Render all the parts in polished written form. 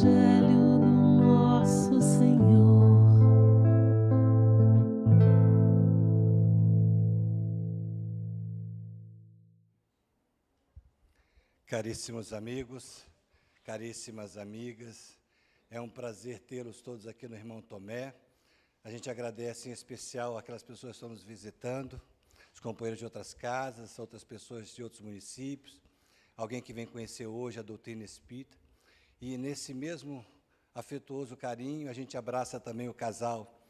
Evangelho do nosso Senhor. Caríssimos amigos, caríssimas amigas, é um prazer tê-los todos aqui no Irmão Tomé. A gente agradece em especial aquelas pessoas que estão nos visitando, os companheiros de outras casas, outras pessoas de outros municípios, alguém que vem conhecer hoje a doutrina espírita. E nesse mesmo afetuoso carinho, a gente abraça também o casal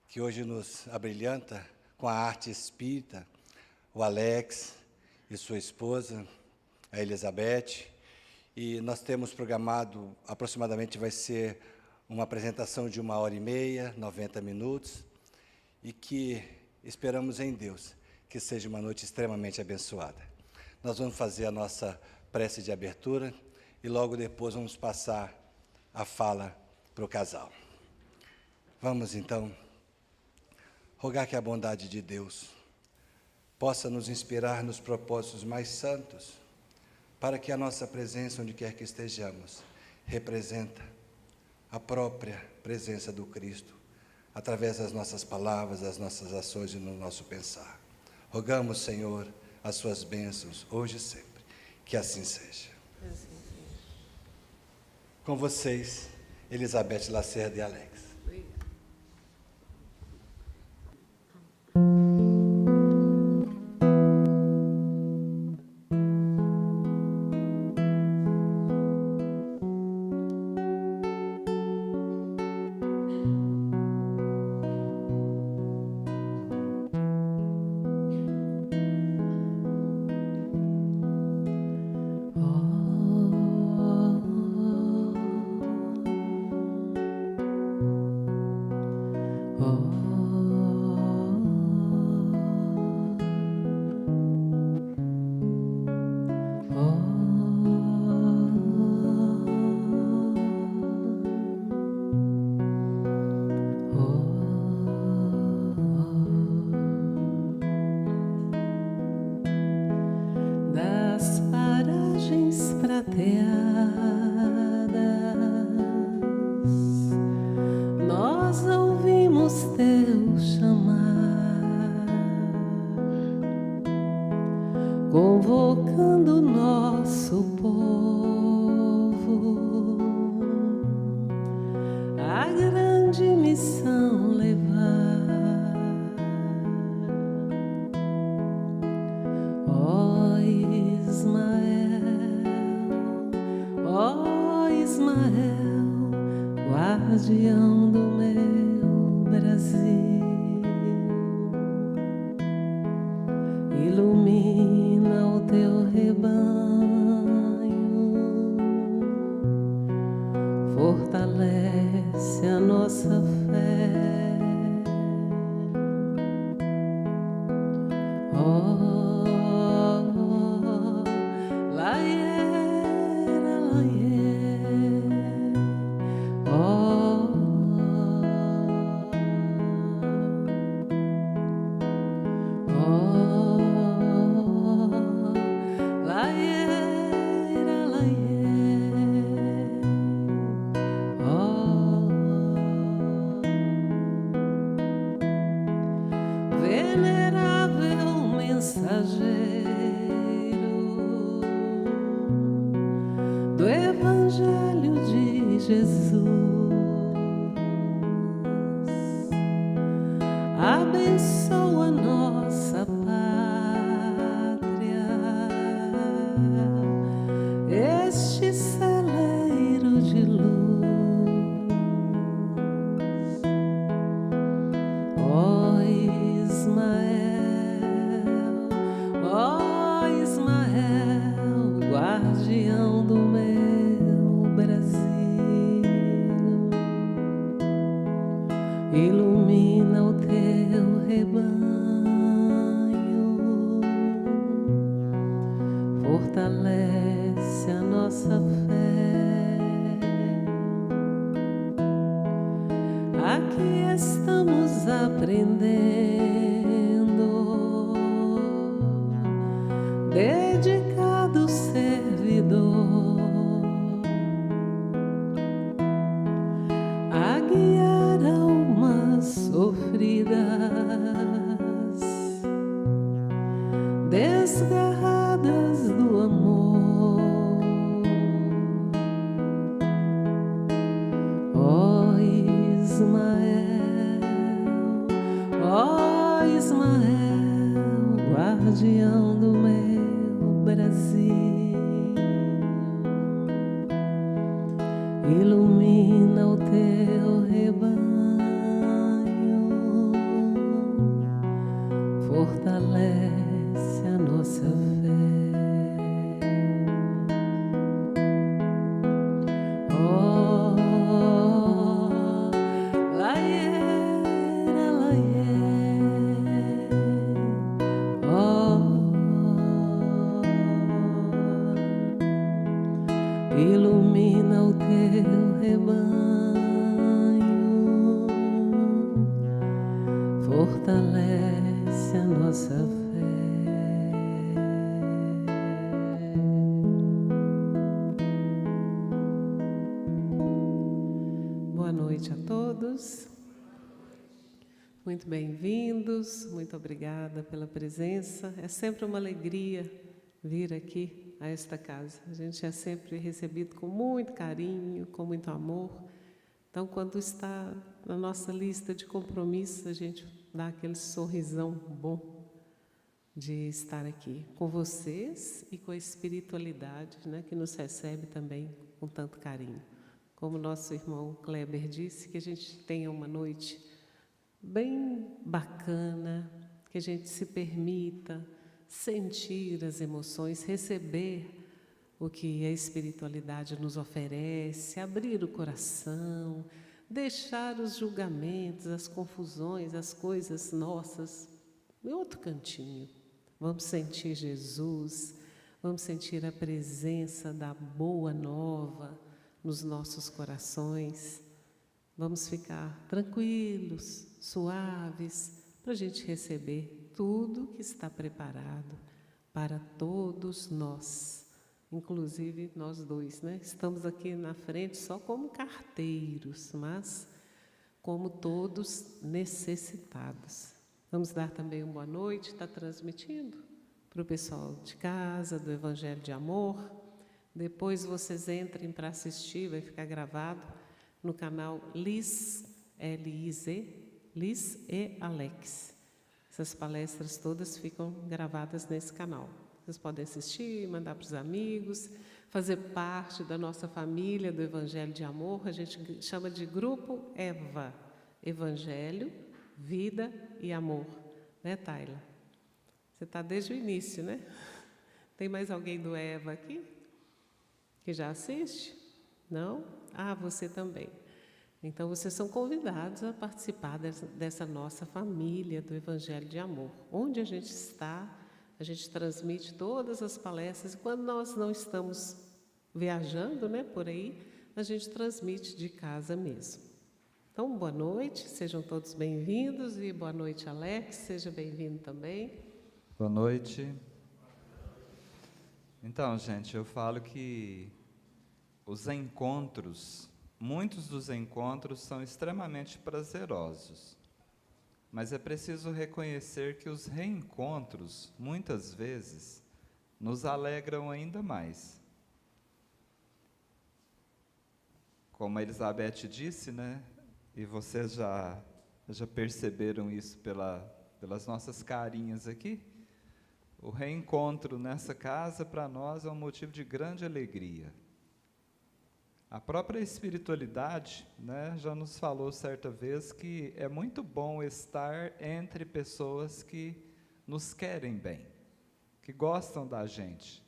que hoje nos abrilhanta com a arte espírita, o Alex e sua esposa, a Elizabeth. E nós temos programado, aproximadamente vai ser uma apresentação de 1h30, 90 minutos, e que esperamos em Deus que seja uma noite extremamente abençoada. Nós vamos fazer a nossa prece de abertura e logo depois vamos passar a fala para o casal. Vamos então rogar que a bondade de Deus possa nos inspirar nos propósitos mais santos, para que a nossa presença, onde quer que estejamos, representa a própria presença do Cristo, através das nossas palavras, das nossas ações e no nosso pensar. Rogamos, Senhor, as suas bênçãos, hoje e sempre. Que assim seja. Com vocês, Elizabeth Lacerda e Alex. Das paragens prateadas, nós ouvimos teu chamar, convocando nosso povo a grande missão levar. Ó Ismael, guardião do meu Brasil, ilumina o teu rebanho, fortalece a nossa fé. Venerável mensageiro do Evangelho de Jesus, abençoa nossa pátria, este celeiro de luz. Ó Ismael, guardião do meu Brasil, ilumina o teu rebanho, fortalece a nossa fé. Aqui estamos aprendendo, dedicado servidor, ó Ismael, guardião do meu Brasil, ilumina o teu rebanho, fortalece a nossa fé. Ilumina o teu rebanho, fortalece a nossa fé. Boa noite a todos. Muito bem-vindos, muito obrigada pela presença. É sempre uma alegria vir aqui a esta casa. A gente é sempre recebido com muito carinho, com muito amor. Então, quando está na nossa lista de compromissos, a gente dá aquele sorrisão bom de estar aqui com vocês e com a espiritualidade, né, que nos recebe também com tanto carinho. Como nosso irmão Kleber disse, que a gente tenha uma noite bem bacana, que a gente se permita sentir as emoções, receber o que a espiritualidade nos oferece, abrir o coração, deixar os julgamentos, as confusões, as coisas nossas em outro cantinho. Vamos sentir Jesus, vamos sentir a presença da boa nova nos nossos corações. Vamos ficar tranquilos, suaves, para a gente receber tudo que está preparado para todos nós, inclusive nós dois, né? Estamos aqui na frente só como carteiros, mas como todos necessitados. Vamos dar também uma boa noite, está transmitindo para o pessoal de casa, do Evangelho de Amor. Depois vocês entrem para assistir, vai ficar gravado no canal Liz, L-I-Z, Liz e Alex. Essas palestras todas ficam gravadas nesse canal. Vocês podem assistir, mandar para os amigos, fazer parte da nossa família do Evangelho de Amor. A gente chama de Grupo EVA, Evangelho, Vida e Amor. Né, Tayla? Você está desde o início, né? Tem mais alguém do EVA aqui? Que já assiste? Não? Ah, você também. Então, vocês são convidados a participar dessa nossa família do Evangelho de Amor. Onde a gente está, a gente transmite todas as palestras. E quando nós não estamos viajando, né, por aí, a gente transmite de casa mesmo. Então, boa noite, sejam todos bem-vindos. E boa noite, Alex, seja bem-vindo também. Boa noite. Então, gente, eu falo que os encontros, muitos dos encontros são extremamente prazerosos, mas é preciso reconhecer que os reencontros, muitas vezes, nos alegram ainda mais. Como a Elizabeth disse, né, e vocês já perceberam isso pelas nossas carinhas aqui, o reencontro nessa casa, para nós, é um motivo de grande alegria. A própria espiritualidade, né, já nos falou certa vez que é muito bom estar entre pessoas que nos querem bem, que gostam da gente.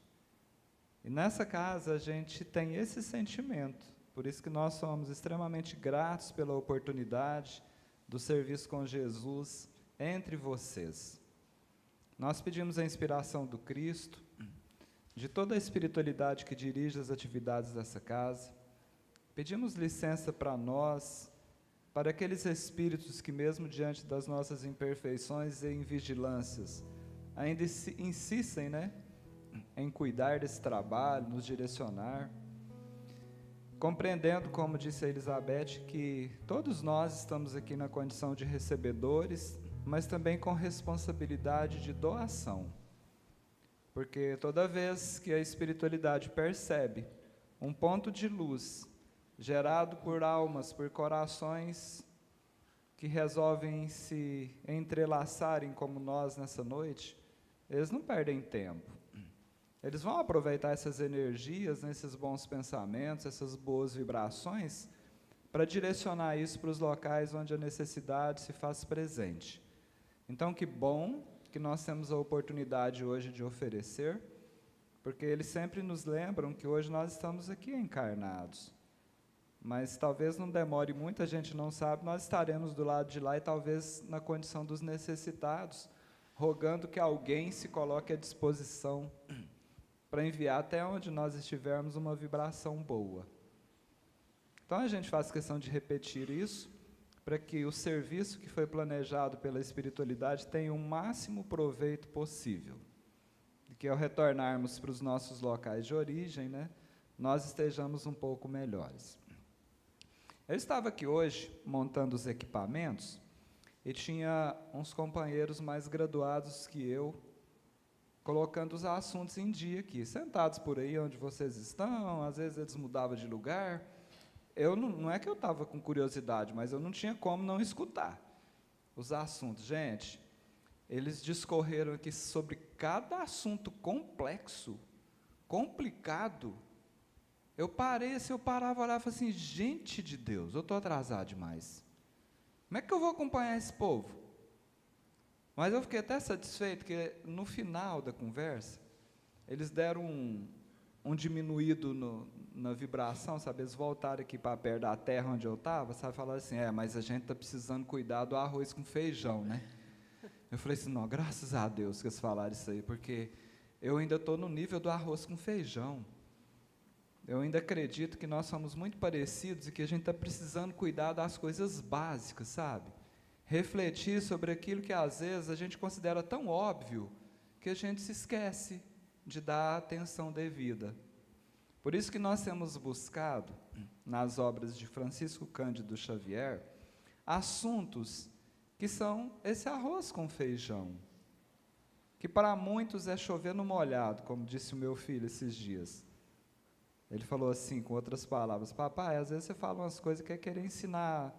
E nessa casa a gente tem esse sentimento, por isso que nós somos extremamente gratos pela oportunidade do serviço com Jesus entre vocês. Nós pedimos a inspiração do Cristo, de toda a espiritualidade que dirige as atividades dessa casa. Pedimos licença para nós, para aqueles espíritos que, mesmo diante das nossas imperfeições e invigilâncias, ainda insistem, né, em cuidar desse trabalho, nos direcionar, compreendendo, como disse a Elizabeth, que todos nós estamos aqui na condição de recebedores, mas também com responsabilidade de doação, porque toda vez que a espiritualidade percebe um ponto de luz gerado por almas, por corações que resolvem se entrelaçarem como nós nessa noite, eles não perdem tempo. Eles vão aproveitar essas energias, né, esses bons pensamentos, essas boas vibrações, para direcionar isso para os locais onde a necessidade se faz presente. Então, que bom que nós temos a oportunidade hoje de oferecer, porque eles sempre nos lembram que hoje nós estamos aqui encarnados. Mas talvez não demore muito, a gente não sabe, nós estaremos do lado de lá e talvez na condição dos necessitados, rogando que alguém se coloque à disposição para enviar até onde nós estivermos uma vibração boa. Então a gente faz questão de repetir isso, para que o serviço que foi planejado pela espiritualidade tenha o máximo proveito possível. E que ao retornarmos para os nossos locais de origem, né, nós estejamos um pouco melhores. Eu estava aqui hoje, montando os equipamentos, e tinha uns companheiros mais graduados que eu, colocando os assuntos em dia aqui, sentados por aí onde vocês estão, às vezes eles mudavam de lugar. Eu não é que eu estava com curiosidade, mas eu não tinha como não escutar os assuntos. Gente, eles discorreram aqui sobre cada assunto complexo, complicado. Eu parava, olhava e falava assim, gente de Deus, eu estou atrasado demais. Como é que eu vou acompanhar esse povo? Mas eu fiquei até satisfeito que no final da conversa, eles deram um diminuído na vibração, sabe? Eles voltaram aqui para perto da terra onde eu estava, sabe? Falaram assim, mas a gente está precisando cuidar do arroz com feijão, né? Eu falei assim, não, graças a Deus que eles falaram isso aí, porque eu ainda estou no nível do arroz com feijão. Eu ainda acredito que nós somos muito parecidos e que a gente está precisando cuidar das coisas básicas, sabe? Refletir sobre aquilo que às vezes a gente considera tão óbvio que a gente se esquece de dar a atenção devida. Por isso que nós temos buscado, nas obras de Francisco Cândido Xavier, assuntos que são esse arroz com feijão, que para muitos é chover no molhado, como disse o meu filho esses dias. Ele falou assim, com outras palavras, papai, às vezes você fala umas coisas que é querer ensinar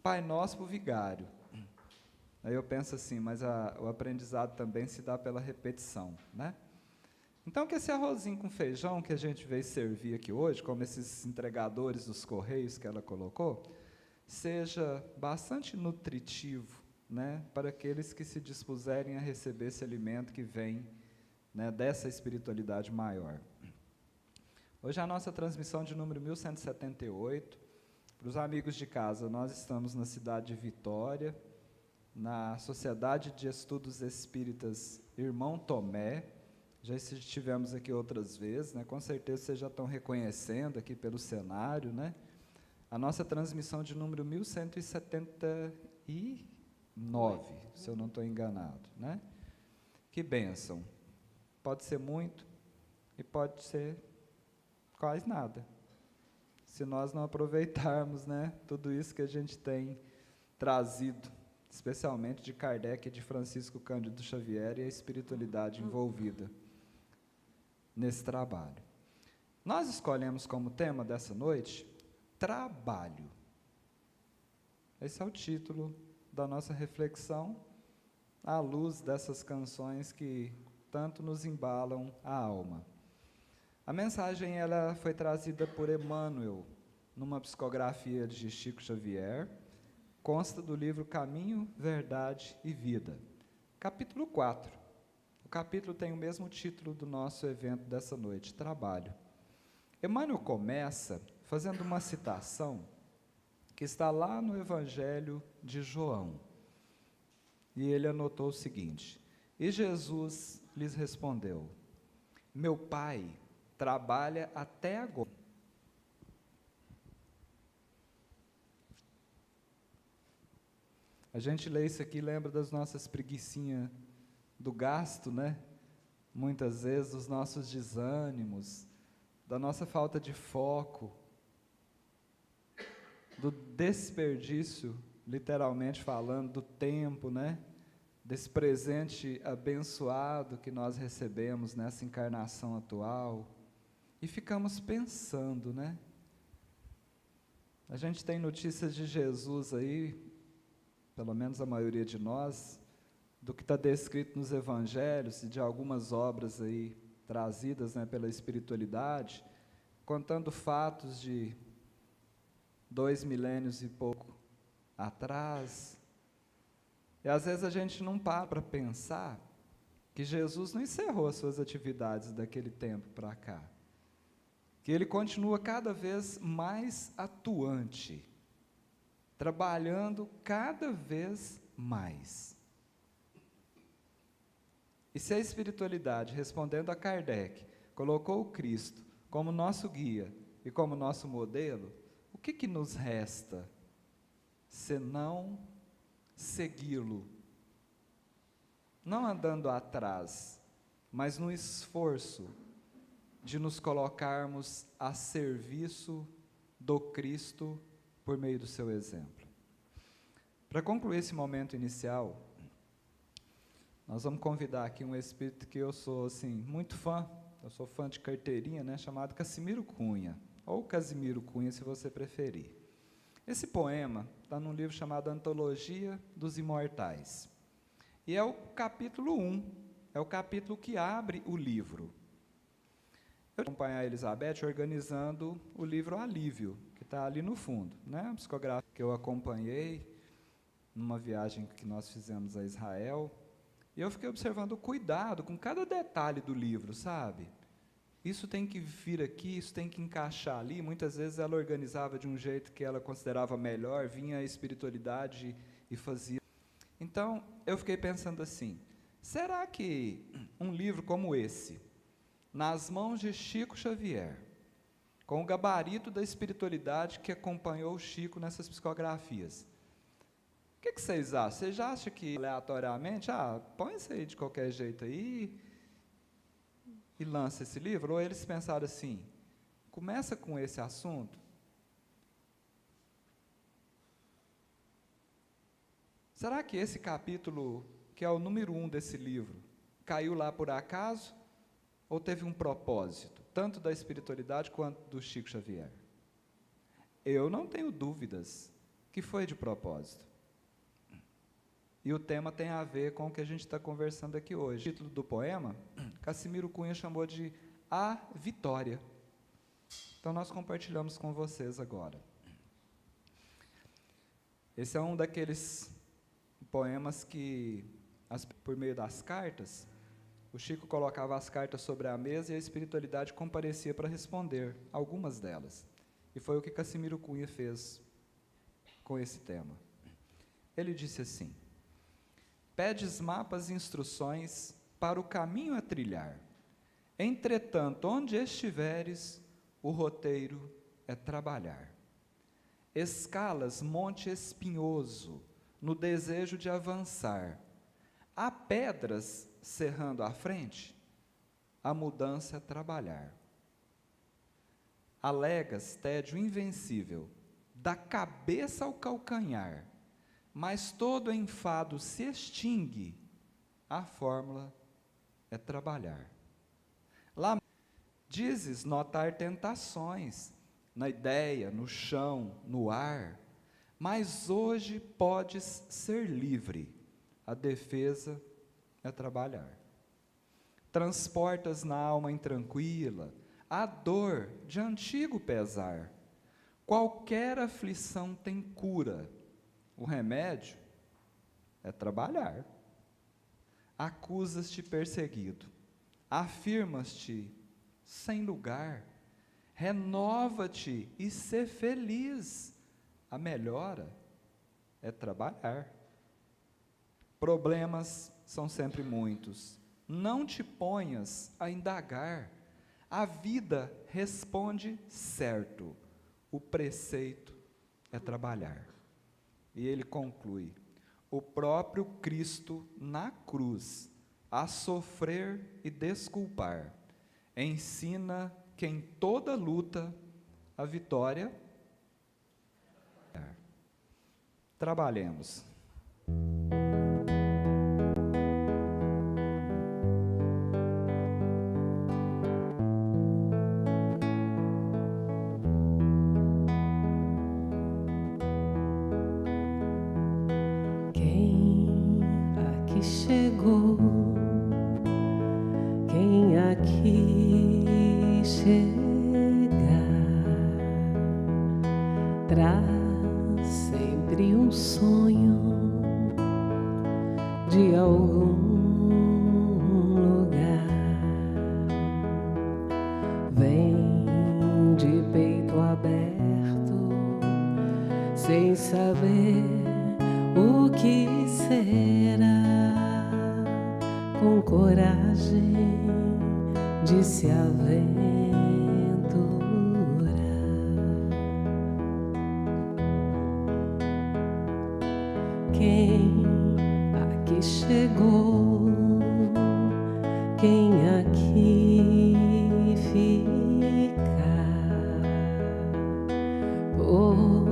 Pai Nosso para o vigário. Aí eu penso assim, mas o aprendizado também se dá pela repetição, né? Então, que esse arrozinho com feijão que a gente veio servir aqui hoje, como esses entregadores dos Correios que ela colocou, seja bastante nutritivo, né, para aqueles que se dispuserem a receber esse alimento que vem, né, dessa espiritualidade maior. Hoje a nossa transmissão de número 1178, para os amigos de casa, nós estamos na cidade de Vitória, na Sociedade de Estudos Espíritas Irmão Tomé. Já estivemos aqui outras vezes, né? Com certeza vocês já estão reconhecendo aqui pelo cenário, né? A nossa transmissão de número 1179, se eu não estou enganado, né? Que bênção! Pode ser muito e pode ser quase nada, se nós não aproveitarmos, né, tudo isso que a gente tem trazido, especialmente de Kardec e de Francisco Cândido Xavier e a espiritualidade envolvida nesse trabalho. Nós escolhemos como tema dessa noite, trabalho. Esse é o título da nossa reflexão, à luz dessas canções que tanto nos embalam a alma. A mensagem ela foi trazida por Emmanuel, numa psicografia de Chico Xavier, consta do livro Caminho, Verdade e Vida, capítulo 4. O capítulo tem o mesmo título do nosso evento dessa noite, Trabalho. Emmanuel começa fazendo uma citação que está lá no Evangelho de João. E ele anotou o seguinte, e Jesus lhes respondeu, meu Pai trabalha até agora. A gente lê isso aqui e lembra das nossas preguicinhas do gasto, né? Muitas vezes dos nossos desânimos, da nossa falta de foco, do desperdício, literalmente falando, do tempo, né? Desse presente abençoado que nós recebemos nessa encarnação atual. E ficamos pensando, né? A gente tem notícias de Jesus aí, pelo menos a maioria de nós, do que está descrito nos evangelhos e de algumas obras aí trazidas, né, pela espiritualidade, contando fatos de 2 milênios e pouco atrás. E às vezes a gente não para pensar que Jesus não encerrou as suas atividades daquele tempo para cá, que ele continua cada vez mais atuante, trabalhando cada vez mais. E se a espiritualidade, respondendo a Kardec, colocou o Cristo como nosso guia e como nosso modelo, o que nos resta senão segui-lo? Não andando atrás, mas no esforço de nos colocarmos a serviço do Cristo por meio do seu exemplo. Para concluir esse momento inicial, nós vamos convidar aqui um espírito que eu sou assim, muito fã, eu sou fã de carteirinha, né, chamado Cassimiro Cunha, ou Casimiro Cunha, se você preferir. Esse poema está num livro chamado Antologia dos Imortais. E é o capítulo 1, é o capítulo que abre o livro. Eu acompanhei a Elizabeth organizando o livro Alívio, que está ali no fundo, né? A psicografia que eu acompanhei numa viagem que nós fizemos a Israel. E eu fiquei observando o cuidado com cada detalhe do livro, sabe? Isso tem que vir aqui, isso tem que encaixar ali. Muitas vezes ela organizava de um jeito que ela considerava melhor, vinha a espiritualidade e fazia. Então, eu fiquei pensando assim, será que um livro como esse, nas mãos de Chico Xavier, com o gabarito da espiritualidade que acompanhou o Chico nessas psicografias, o que vocês acham? Vocês acham que aleatoriamente, põe isso aí de qualquer jeito aí e lança esse livro? Ou eles pensaram assim, começa com esse assunto, será que esse capítulo, que é o número 1 desse livro, caiu lá por acaso? Ou teve um propósito, tanto da espiritualidade quanto do Chico Xavier? Eu não tenho dúvidas que foi de propósito. E o tema tem a ver com o que a gente está conversando aqui hoje. O título do poema, Cassimiro Cunha chamou de A Vitória. Então nós compartilhamos com vocês agora. Esse é um daqueles poemas que, por meio das cartas, o Chico colocava as cartas sobre a mesa e a espiritualidade comparecia para responder algumas delas. E foi o que Cassimiro Cunha fez com esse tema. Ele disse assim: pedes mapas e instruções para o caminho a trilhar. Entretanto, onde estiveres, o roteiro é trabalhar. Escalas monte espinhoso, no desejo de avançar. Há pedras cerrando à frente, a mudança é trabalhar. Alegas tédio invencível, da cabeça ao calcanhar, mas todo enfado se extingue, a fórmula é trabalhar. Lá dizes notar tentações, na ideia, no chão, no ar, mas hoje podes ser livre, a defesa é trabalhar. Transportas na alma intranquila a dor de antigo pesar. Qualquer aflição tem cura, o remédio é trabalhar. Acusas-te perseguido, afirmas-te sem lugar, renova-te e sê feliz, a melhora é trabalhar. Problemas são sempre muitos, não te ponhas a indagar, a vida responde certo, o preceito é trabalhar. E ele conclui, o próprio Cristo na cruz, a sofrer e desculpar, ensina que em toda luta a vitória é. Trabalhemos. aqui chegar traz sempre um sonho de algum lugar. Vem de peito aberto, sem saber o que será, com coragem de se aventurar. Quem aqui chegou, quem aqui fica, por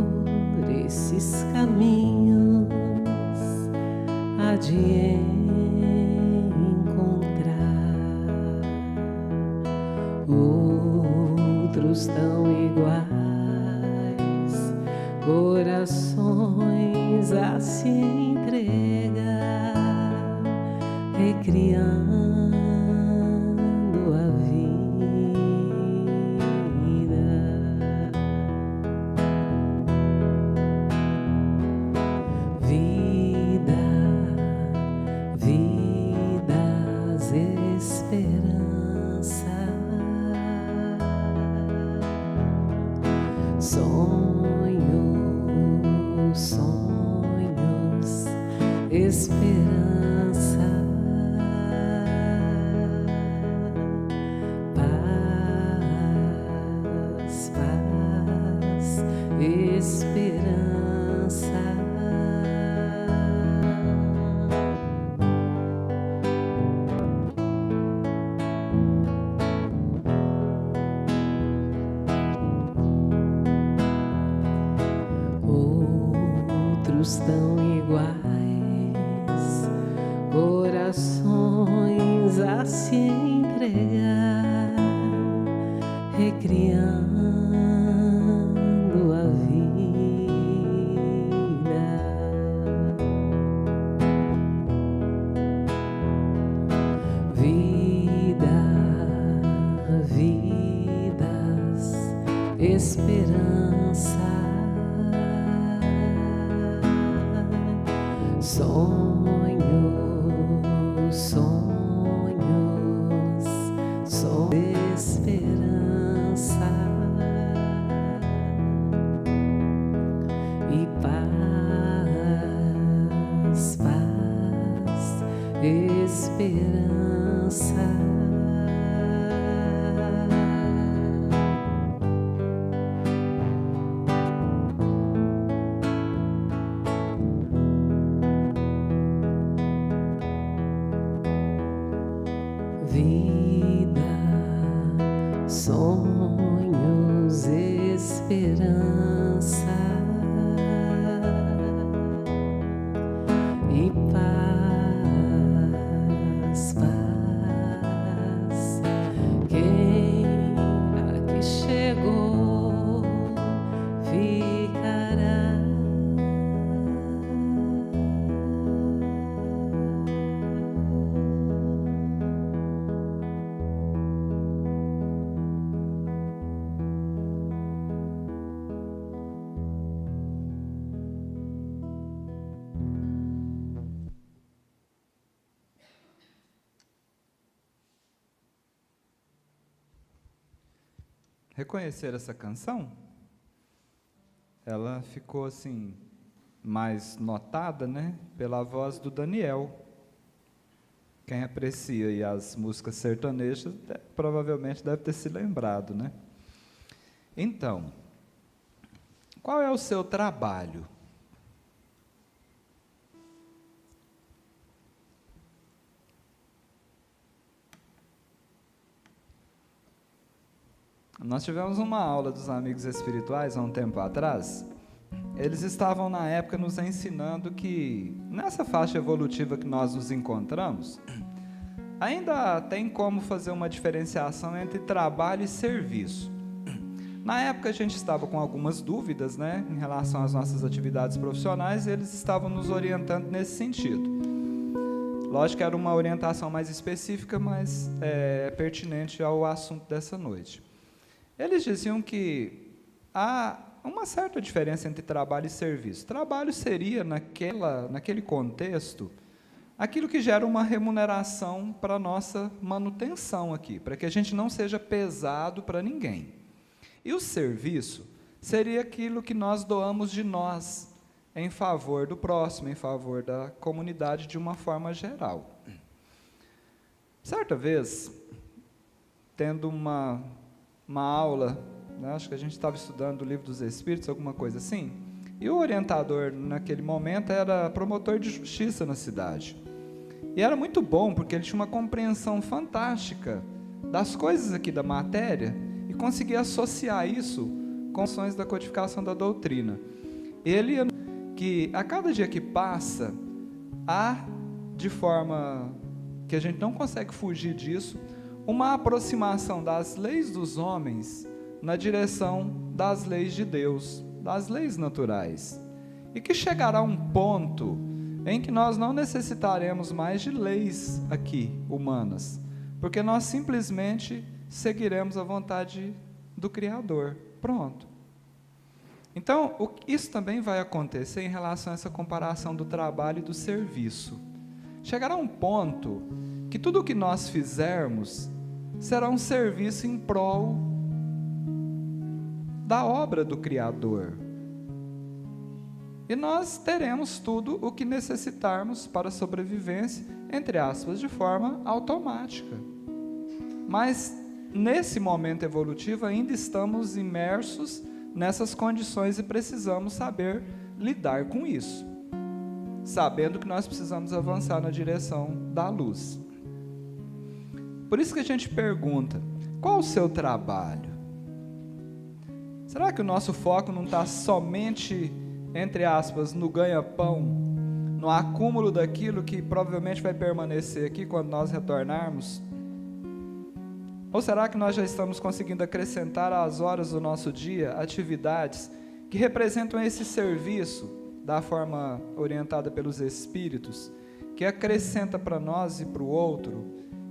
esses caminhos há de encontrar outros tão iguais, corações a se entregar, recriando a vida. Vida, vidas, esperança, sonhos, sonhos, esperança, paz, paz, esperança. Outros tão iguais, corações a se entregar, recriando a vida. Vida, vidas, esperança, sonhos, sonhos, sonhos, esperança e paz, paz, esperança. Vida, sonhos, esperança e paz, paz. Quem aqui chegou ficará. Reconhecer essa canção? Ela ficou assim mais notada, né, pela voz do Daniel. Quem aprecia aí as músicas sertanejas provavelmente deve ter se lembrado, né? Então, qual é o seu trabalho? Nós tivemos uma aula dos amigos espirituais há um tempo atrás. Eles estavam, na época, nos ensinando que, nessa faixa evolutiva que nós nos encontramos, ainda tem como fazer uma diferenciação entre trabalho e serviço. Na época, a gente estava com algumas dúvidas, né, em relação às nossas atividades profissionais, e eles estavam nos orientando nesse sentido. Lógico que era uma orientação mais específica, mas pertinente ao assunto dessa noite. Eles diziam que há uma certa diferença entre trabalho e serviço. Trabalho seria, naquele contexto, aquilo que gera uma remuneração para a nossa manutenção aqui, para que a gente não seja pesado para ninguém. E o serviço seria aquilo que nós doamos de nós, em favor do próximo, em favor da comunidade de uma forma geral. Certa vez, tendo uma aula, né, acho que a gente estava estudando o Livro dos Espíritos, alguma coisa assim, e o orientador, naquele momento, era promotor de justiça na cidade. E era muito bom, porque ele tinha uma compreensão fantástica das coisas aqui da matéria e conseguia associar isso com ações da codificação da doutrina. Ele, que a cada dia que passa, há, de forma que a gente não consegue fugir disso, uma aproximação das leis dos homens na direção das leis de Deus, das leis naturais. E que chegará um ponto em que nós não necessitaremos mais de leis aqui, humanas, porque nós simplesmente seguiremos a vontade do Criador. Pronto. Então, isso também vai acontecer em relação a essa comparação do trabalho e do serviço. Chegará um ponto que tudo o que nós fizermos será um serviço em prol da obra do Criador. E nós teremos tudo o que necessitarmos para a sobrevivência, entre aspas, de forma automática. Mas, nesse momento evolutivo, ainda estamos imersos nessas condições e precisamos saber lidar com isso, sabendo que nós precisamos avançar na direção da luz. Por isso que a gente pergunta, qual o seu trabalho? Será que o nosso foco não está somente, entre aspas, no ganha-pão, no acúmulo daquilo que provavelmente vai permanecer aqui quando nós retornarmos? Ou será que nós já estamos conseguindo acrescentar às horas do nosso dia atividades que representam esse serviço da forma orientada pelos Espíritos, que acrescenta para nós e para o outro,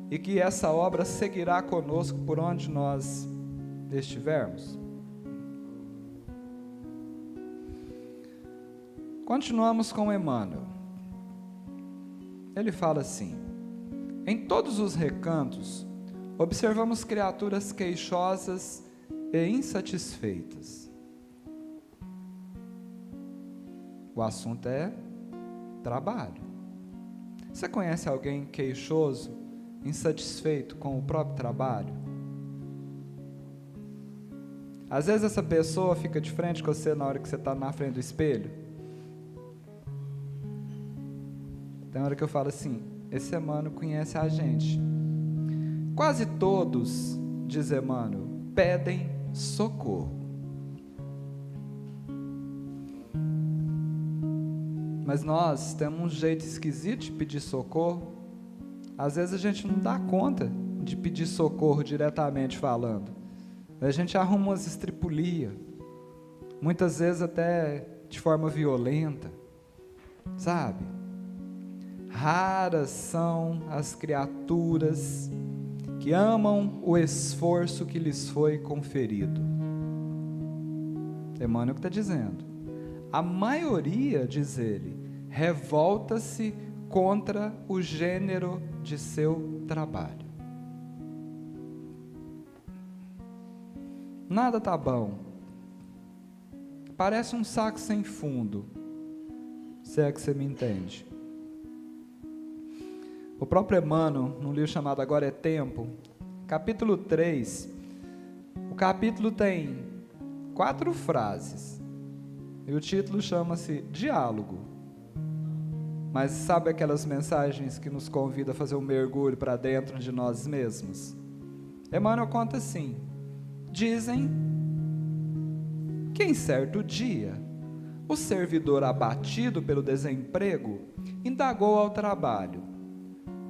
e que essa obra seguirá conosco por onde nós estivermos? Continuamos com Emmanuel. Ele fala assim: em todos os recantos, observamos criaturas queixosas e insatisfeitas. O assunto é trabalho. Você conhece alguém queixoso, insatisfeito com o próprio trabalho? Às vezes essa pessoa fica de frente com você na hora que você está na frente do espelho. Tem hora que eu falo assim, esse Emmanuel conhece a gente. Quase todos, diz Emmanuel, pedem socorro. Mas nós temos um jeito esquisito de pedir socorro. Às vezes a gente não dá conta de pedir socorro diretamente falando. A gente arruma umas estripulias, muitas vezes até de forma violenta, sabe? Raras são as criaturas que amam o esforço que lhes foi conferido. Emmanuel que está dizendo. A maioria, diz ele, revolta-se contra o gênero de seu trabalho. Nada tá bom. Parece um saco sem fundo, se é que você me entende. O próprio Emmanuel, num livro chamado Agora é Tempo, capítulo 3, o capítulo tem 4 frases, e o título chama-se Diálogo. Mas sabe aquelas mensagens que nos convidam a fazer um mergulho para dentro de nós mesmos? Emmanuel conta assim: dizem que em certo dia, o servidor abatido pelo desemprego indagou ao trabalho: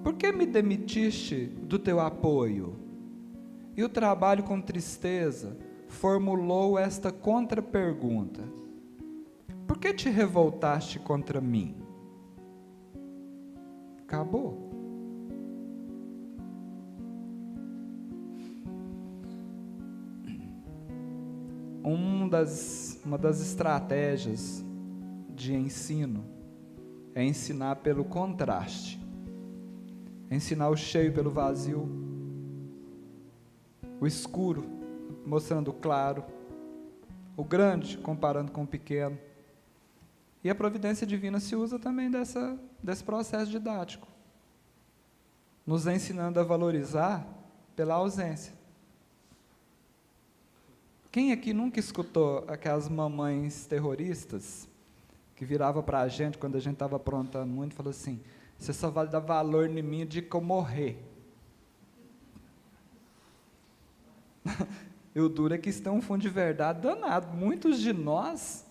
por que me demitiste do teu apoio? E o trabalho, com tristeza, formulou esta contra-pergunta: por que te revoltaste contra mim? acabou. Uma das estratégias de ensino é ensinar pelo contraste. É ensinar o cheio pelo vazio, o escuro mostrando o claro, o grande comparando com o pequeno. E a providência divina se usa também desse processo didático, nos ensinando a valorizar pela ausência. Quem aqui nunca escutou aquelas mamães terroristas que virava para a gente quando a gente estava aprontando muito e falou assim: você só vai dar valor em mim de que eu morrer. E o duro é que isso tem um fundo de verdade danado. Muitos de nós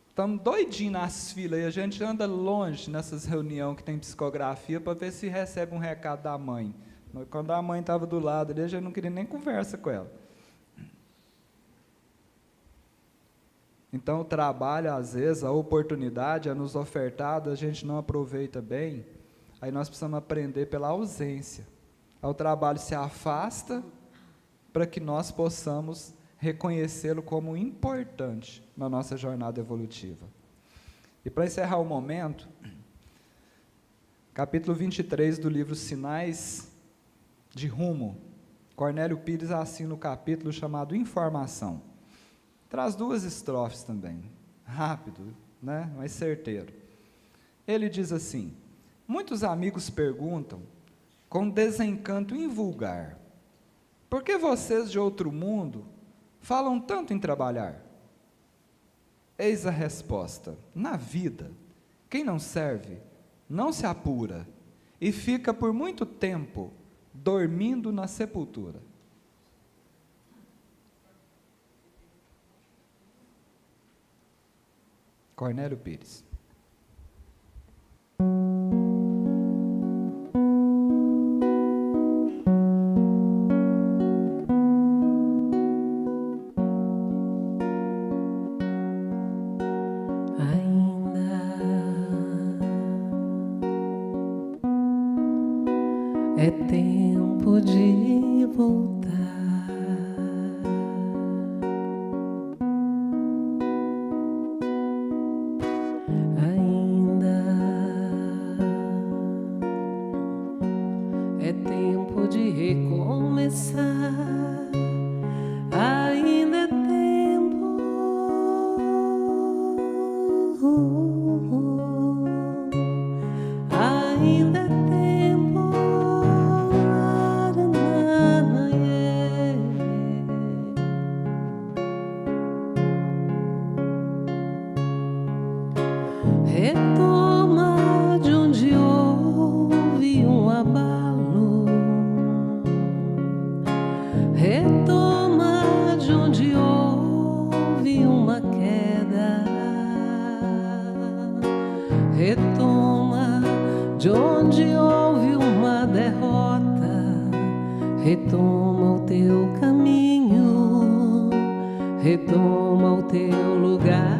estamos doidinhos nas filas e a gente anda longe nessas reuniões que tem psicografia para ver se recebe um recado da mãe. Mas quando a mãe estava do lado ali, a gente não queria nem conversa com ela. Então, o trabalho, às vezes, a oportunidade é nos ofertada, a gente não aproveita bem, aí nós precisamos aprender pela ausência. Aí o trabalho se afasta para que nós possamos reconhecê-lo como importante na nossa jornada evolutiva. E para encerrar o momento, capítulo 23 do livro Sinais de Rumo, Cornélio Pires assina o capítulo chamado Informação. Traz 2 estrofes também, rápido, né, mas certeiro. Ele diz assim: muitos amigos perguntam, com desencanto invulgar, por que vocês de outro mundo falam tanto em trabalhar? Eis a resposta: na vida, quem não serve, não se apura, e fica por muito tempo dormindo na sepultura. Cornélio Pires. Ainda é tempo de voltar. É tempo de recomeçar, ainda é tempo, ainda é tempo, retoma de onde houve um abalo, retoma de onde houve uma queda, retoma de onde houve uma derrota, retoma o teu caminho, retoma o teu lugar.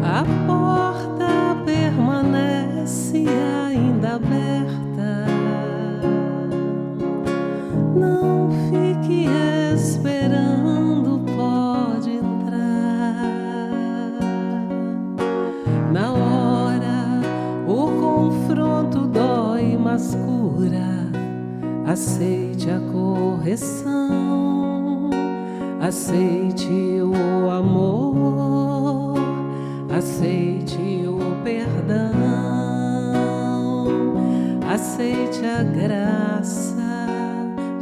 A porta permanece ainda aberta. Não fique esperando, pode entrar. Na hora o confronto dói, mas cura. Aceite a correção, aceite o amor, aceite o perdão, aceite a graça,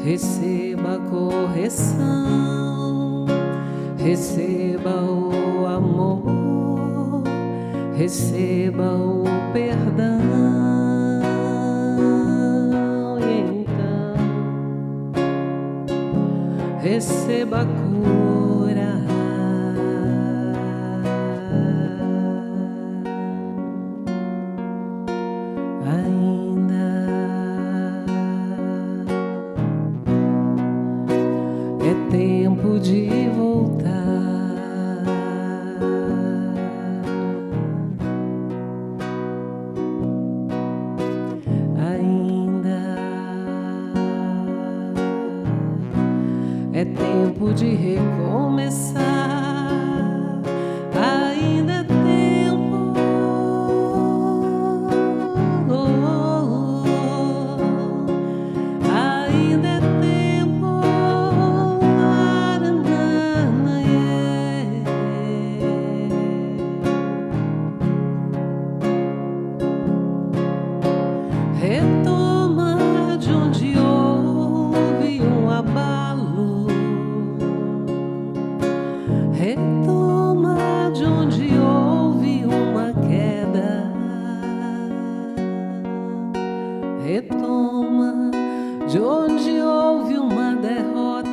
receba a correção, receba o amor, receba o perdão. E então receba a cura. Ainda é tempo de voltar. É tempo de recomeçar. Ainda é tempo. Ainda é tempo. Retoma de onde houve um abalo. Retoma de onde houve uma queda. Retoma de onde houve uma derrota.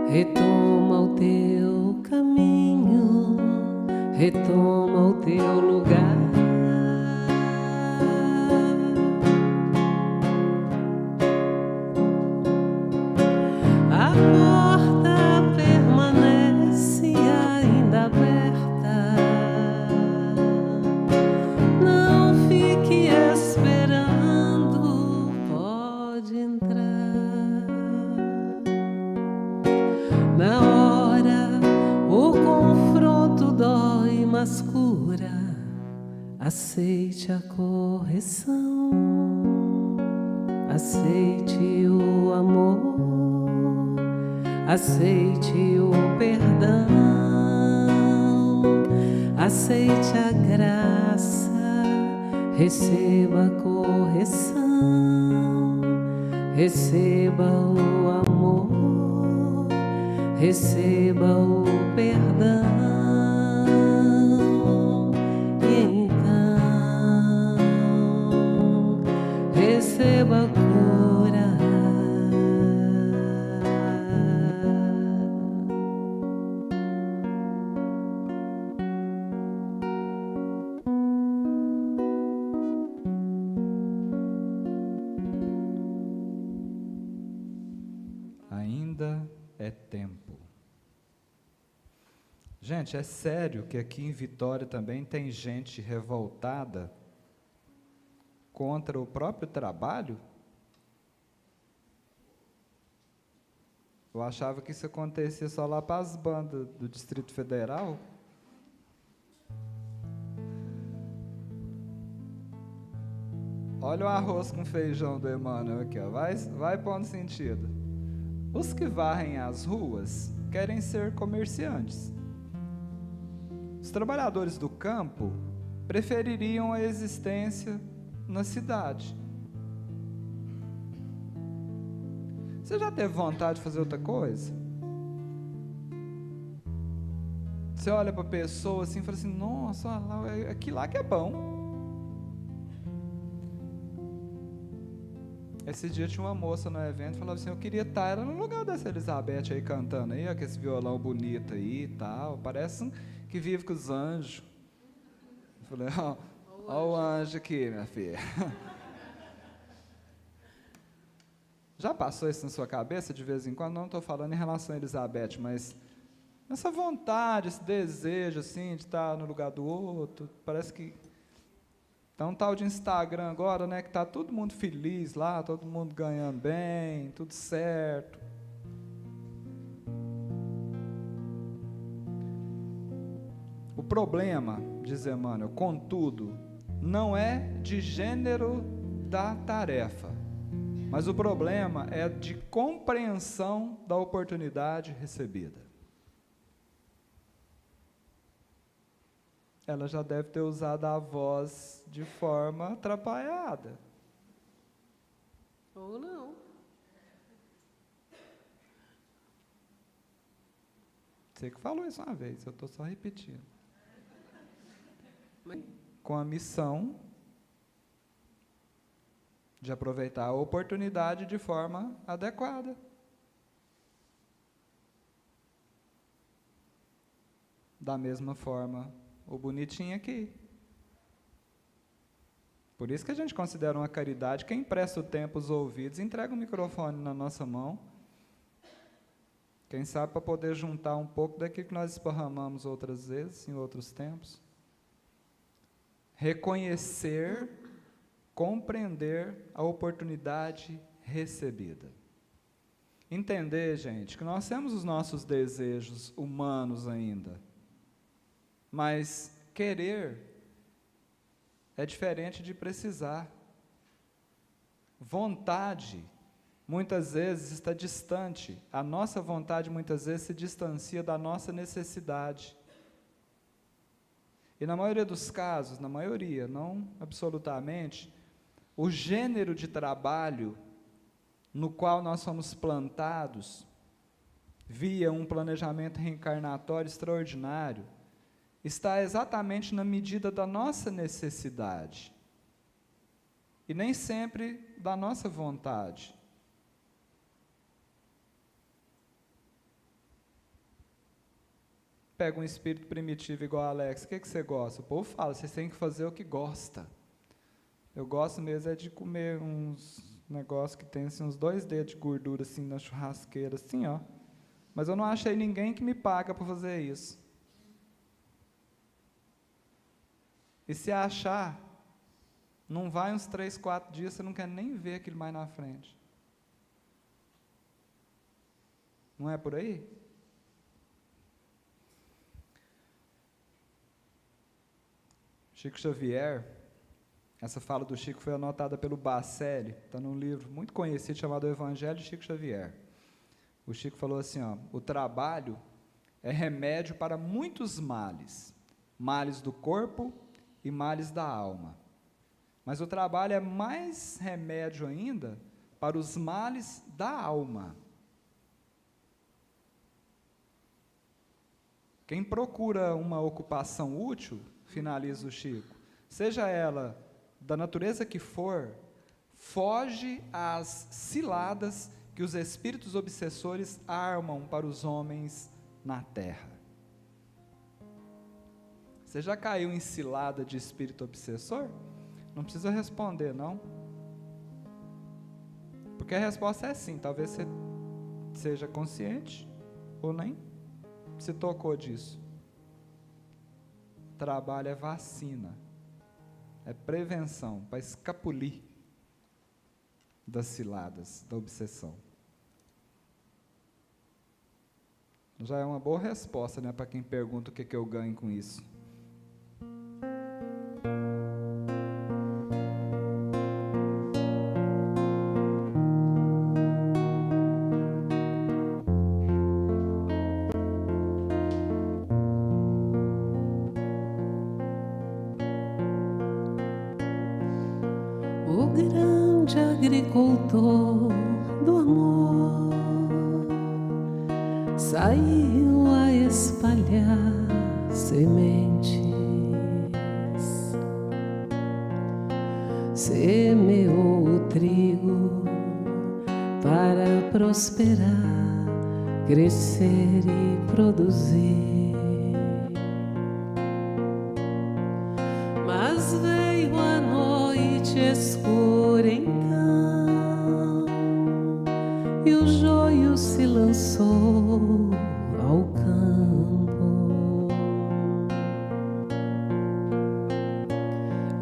Retoma o teu caminho. Retoma o teu lugar. A porta permanece ainda aberta. Não fique esperando, pode entrar. Na hora o confronto dói, mas cura. Aceite a correção, aceite o amor, aceite o perdão, aceite a graça, receba a correção, receba o amor, receba o perdão. E então receba a cura. Ainda é tempo. Gente, é sério que aqui em Vitória também tem gente revoltada contra o próprio trabalho? Eu achava que isso acontecia só lá para as bandas do Distrito Federal. Olha o arroz com feijão do Emmanuel aqui, ó. Vai pondo sentido. Os que varrem as ruas querem ser comerciantes. Os trabalhadores do campo prefeririam a existência na cidade. Você já teve vontade de fazer outra coisa? Você olha para a pessoa assim e fala assim, nossa, olha lá, aquilo lá que é bom. Esse dia tinha uma moça no evento e falava assim, eu queria estar era no lugar dessa Elizabeth aí cantando aí, ó, com esse violão bonito aí e tal, parece que vive com os anjos. Eu falei, ó o anjo aqui, minha filha. Já passou isso na sua cabeça de vez em quando? Não estou falando em relação a Elizabeth, mas essa vontade, esse desejo assim, de estar no lugar do outro, parece que tá um tal de Instagram agora, né, que tá todo mundo feliz lá, todo mundo ganhando bem, tudo certo. O problema, diz Emmanuel, contudo, não é de gênero da tarefa, mas o problema é de compreensão da oportunidade recebida. Ela já deve ter usado a voz de forma atrapalhada. Ou não. Você que falou isso uma vez, eu estou só repetindo. Mas Com a missão de aproveitar a oportunidade de forma adequada. Da mesma forma, o bonitinho aqui. Por isso que a gente considera uma caridade quem empresta o tempo, os ouvidos, entrega o microfone na nossa mão. Quem sabe para poder juntar um pouco daquilo que nós esparramamos outras vezes, em outros tempos. Reconhecer, compreender a oportunidade recebida. entender, gente, que nós temos os nossos desejos humanos ainda, mas querer é diferente de precisar. Vontade, muitas vezes, está distante. A nossa vontade, muitas vezes, se distancia da nossa necessidade. E na maioria dos casos, na maioria, não absolutamente, o gênero de trabalho no qual nós somos plantados, via um planejamento reencarnatório extraordinário, está exatamente na medida da nossa necessidade, e nem sempre da nossa vontade. Pega um espírito primitivo igual a Alex, o que você gosta? O povo fala, vocês têm que fazer o que gosta. Eu gosto mesmo é de comer uns negócios que tem assim, uns 2 dedos de gordura assim, na churrasqueira, assim, ó. Mas eu não achei ninguém que me paga para fazer isso. E se achar, não vai uns 3, 4 dias, você não quer nem ver aquilo mais na frente. Não é por aí? Chico Xavier, essa fala do Chico foi anotada pelo Bacelli, está num livro muito conhecido chamado O Evangelho de Chico Xavier. O Chico falou assim, ó, o trabalho é remédio para muitos males, males do corpo e males da alma. Mas o trabalho é mais remédio ainda para os males da alma. Quem procura uma ocupação útil, finaliza o Chico, seja ela da natureza que for, foge às ciladas que os espíritos obsessores armam para os homens na terra. Você já caiu em cilada de espírito obsessor? Não precisa responder, não. Porque a resposta é sim, talvez você seja consciente, ou nem se tocou disso. Trabalho é vacina, é prevenção, para escapulir das ciladas, da obsessão. Já é uma boa resposta, né, para quem pergunta o que eu ganho com isso. O grande agricultor do amor saiu a espalhar sementes, semeou o trigo para prosperar, crescer e produzir. Mas veio a noite escura então, e o joio se lançou ao campo.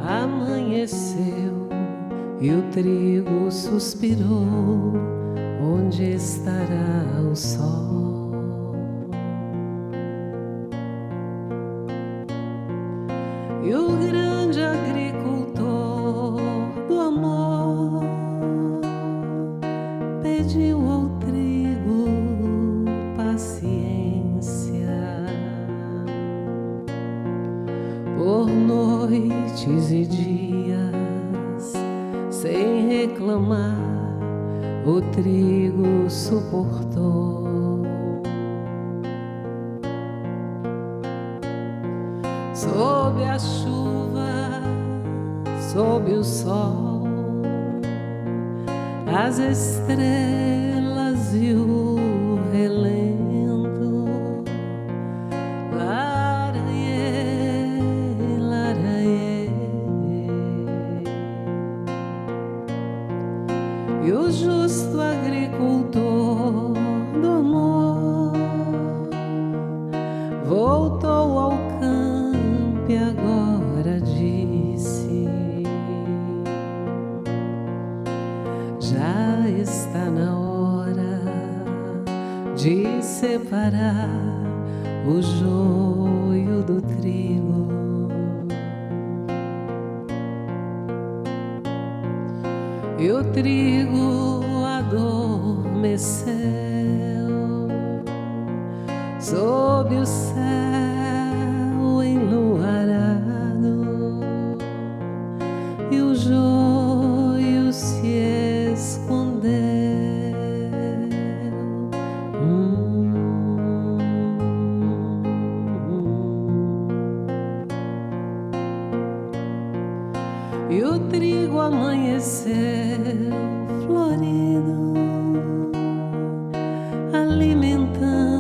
Amanheceu e o trigo suspirou, onde estará o sol? E o grande agricultor do amor pediu ao trigo paciência. Por noites e dias, sem reclamar, o trigo suportou. Sob a chuva, sob o sol, as estrelas e o relento, laraiê, laraiê. E o justo agricultor do amor voltou ao campo e agora disse: já está na hora de separar o joio do trigo. E o trigo adormeceu sob o céu enluarado, e o joio se escondeu. E o trigo amanheceu florido, alimentando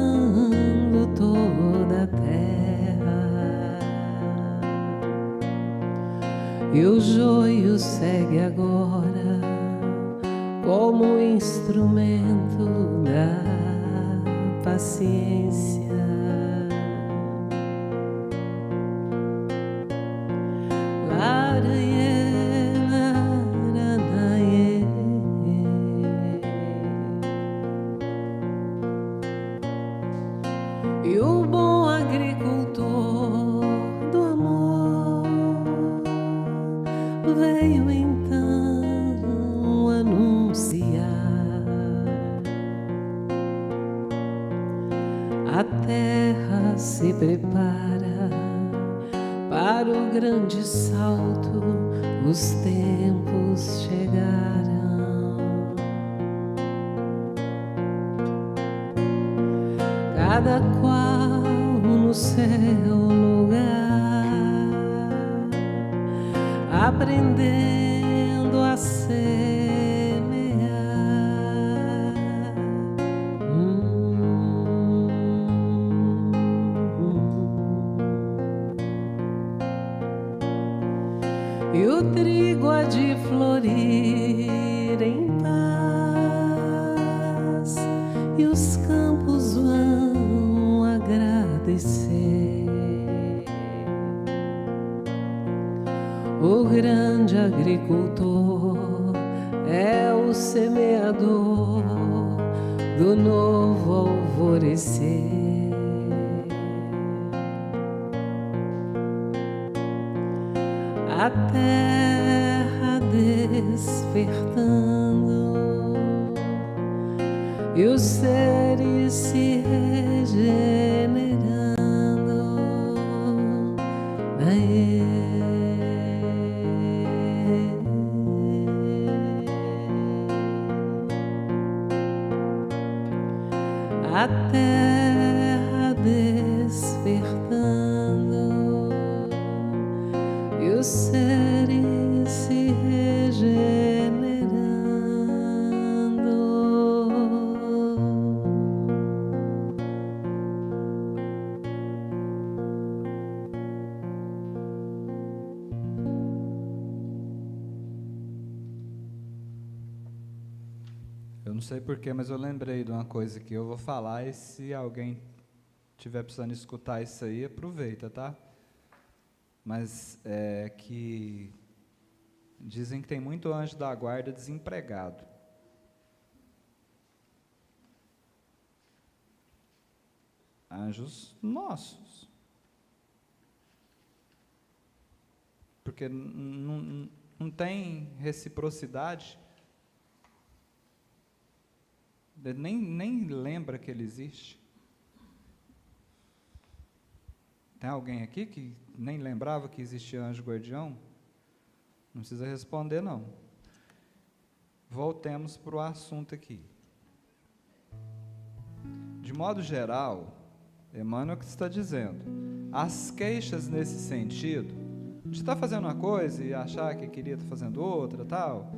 toda a terra. E o joio segue agora como instrumento da paciência. E o bom agricultor do amor veio então anunciar: a terra se prepara para o grande salto, os tempos chegaram. Cada qual no seu lugar, aprendendo a semear. E o trigo há de florir em paz, e os campos vão agradecer. O grande agricultor é o semeador do novo alvorecer. A terra despertando e os seres se regenerando. A terra despertando e os seres se regenerando. Eu não sei porquê, mas eu lembrei de uma coisa que eu vou falar, e se alguém estiver precisando escutar isso aí, aproveita, tá? Mas é que dizem que tem muito anjo da guarda desempregado. Anjos nossos. Porque não tem reciprocidade. Ele nem lembra que ele existe. Tem alguém aqui que nem lembrava que existia anjo guardião? Não precisa responder, não. Voltemos para o assunto aqui. De modo geral, Emmanuel que está dizendo, as queixas nesse sentido, de estar fazendo uma coisa e achar que queria estar fazendo outra, tal,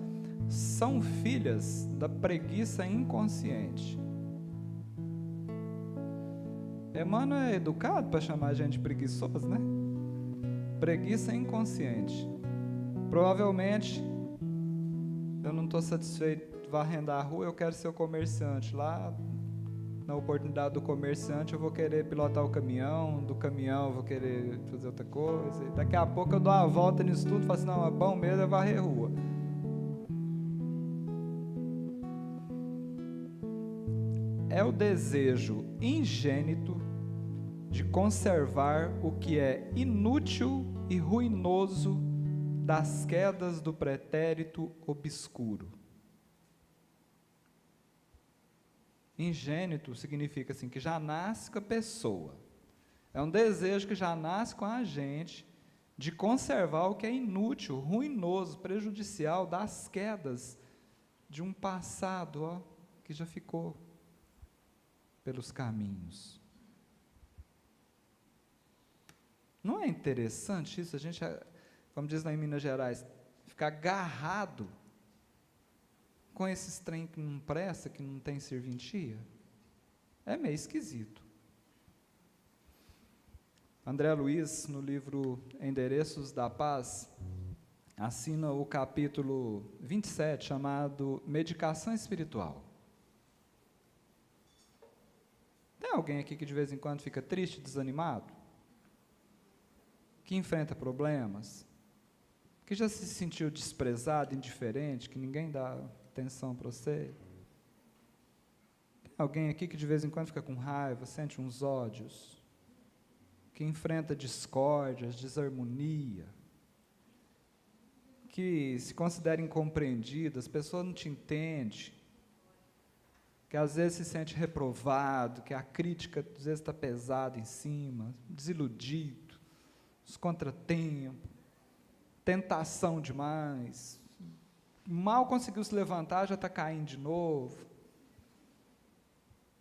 são filhas da preguiça inconsciente. Emmanuel é educado para chamar a gente de preguiçoso, né? Preguiça inconsciente. Provavelmente, eu não estou satisfeito varrendo a rua, eu quero ser o comerciante. Lá, na oportunidade do comerciante, eu vou querer pilotar o caminhão, do caminhão eu vou querer fazer outra coisa. E daqui a pouco eu dou uma volta nisso tudo e falo assim, não, é bom mesmo é varrer rua. é o desejo ingênito de conservar o que é inútil e ruinoso das quedas do pretérito obscuro. Ingênito significa assim, que já nasce com a pessoa. É um desejo que já nasce com a gente de conservar o que é inútil, ruinoso, prejudicial das quedas de um passado, ó, que já ficou pelos caminhos. Não é interessante isso? A gente, como diz lá em Minas Gerais, ficar agarrado com esses trem que não presta, que não tem serventia? É meio esquisito. André Luiz, no livro Endereços da Paz, assina o capítulo 27, chamado Medicação Espiritual. Tem alguém aqui que de vez em quando fica triste, desanimado? Que enfrenta problemas? Que já se sentiu desprezado, indiferente, que ninguém dá atenção para você? Tem alguém aqui que de vez em quando fica com raiva, sente uns ódios? Que enfrenta discórdias, desarmonia, que se considera incompreendido, as pessoas não te entendem, que às vezes se sente reprovado, que a crítica às vezes está pesada em cima, desiludido, os contratempos, tentação demais, mal conseguiu se levantar, já está caindo de novo,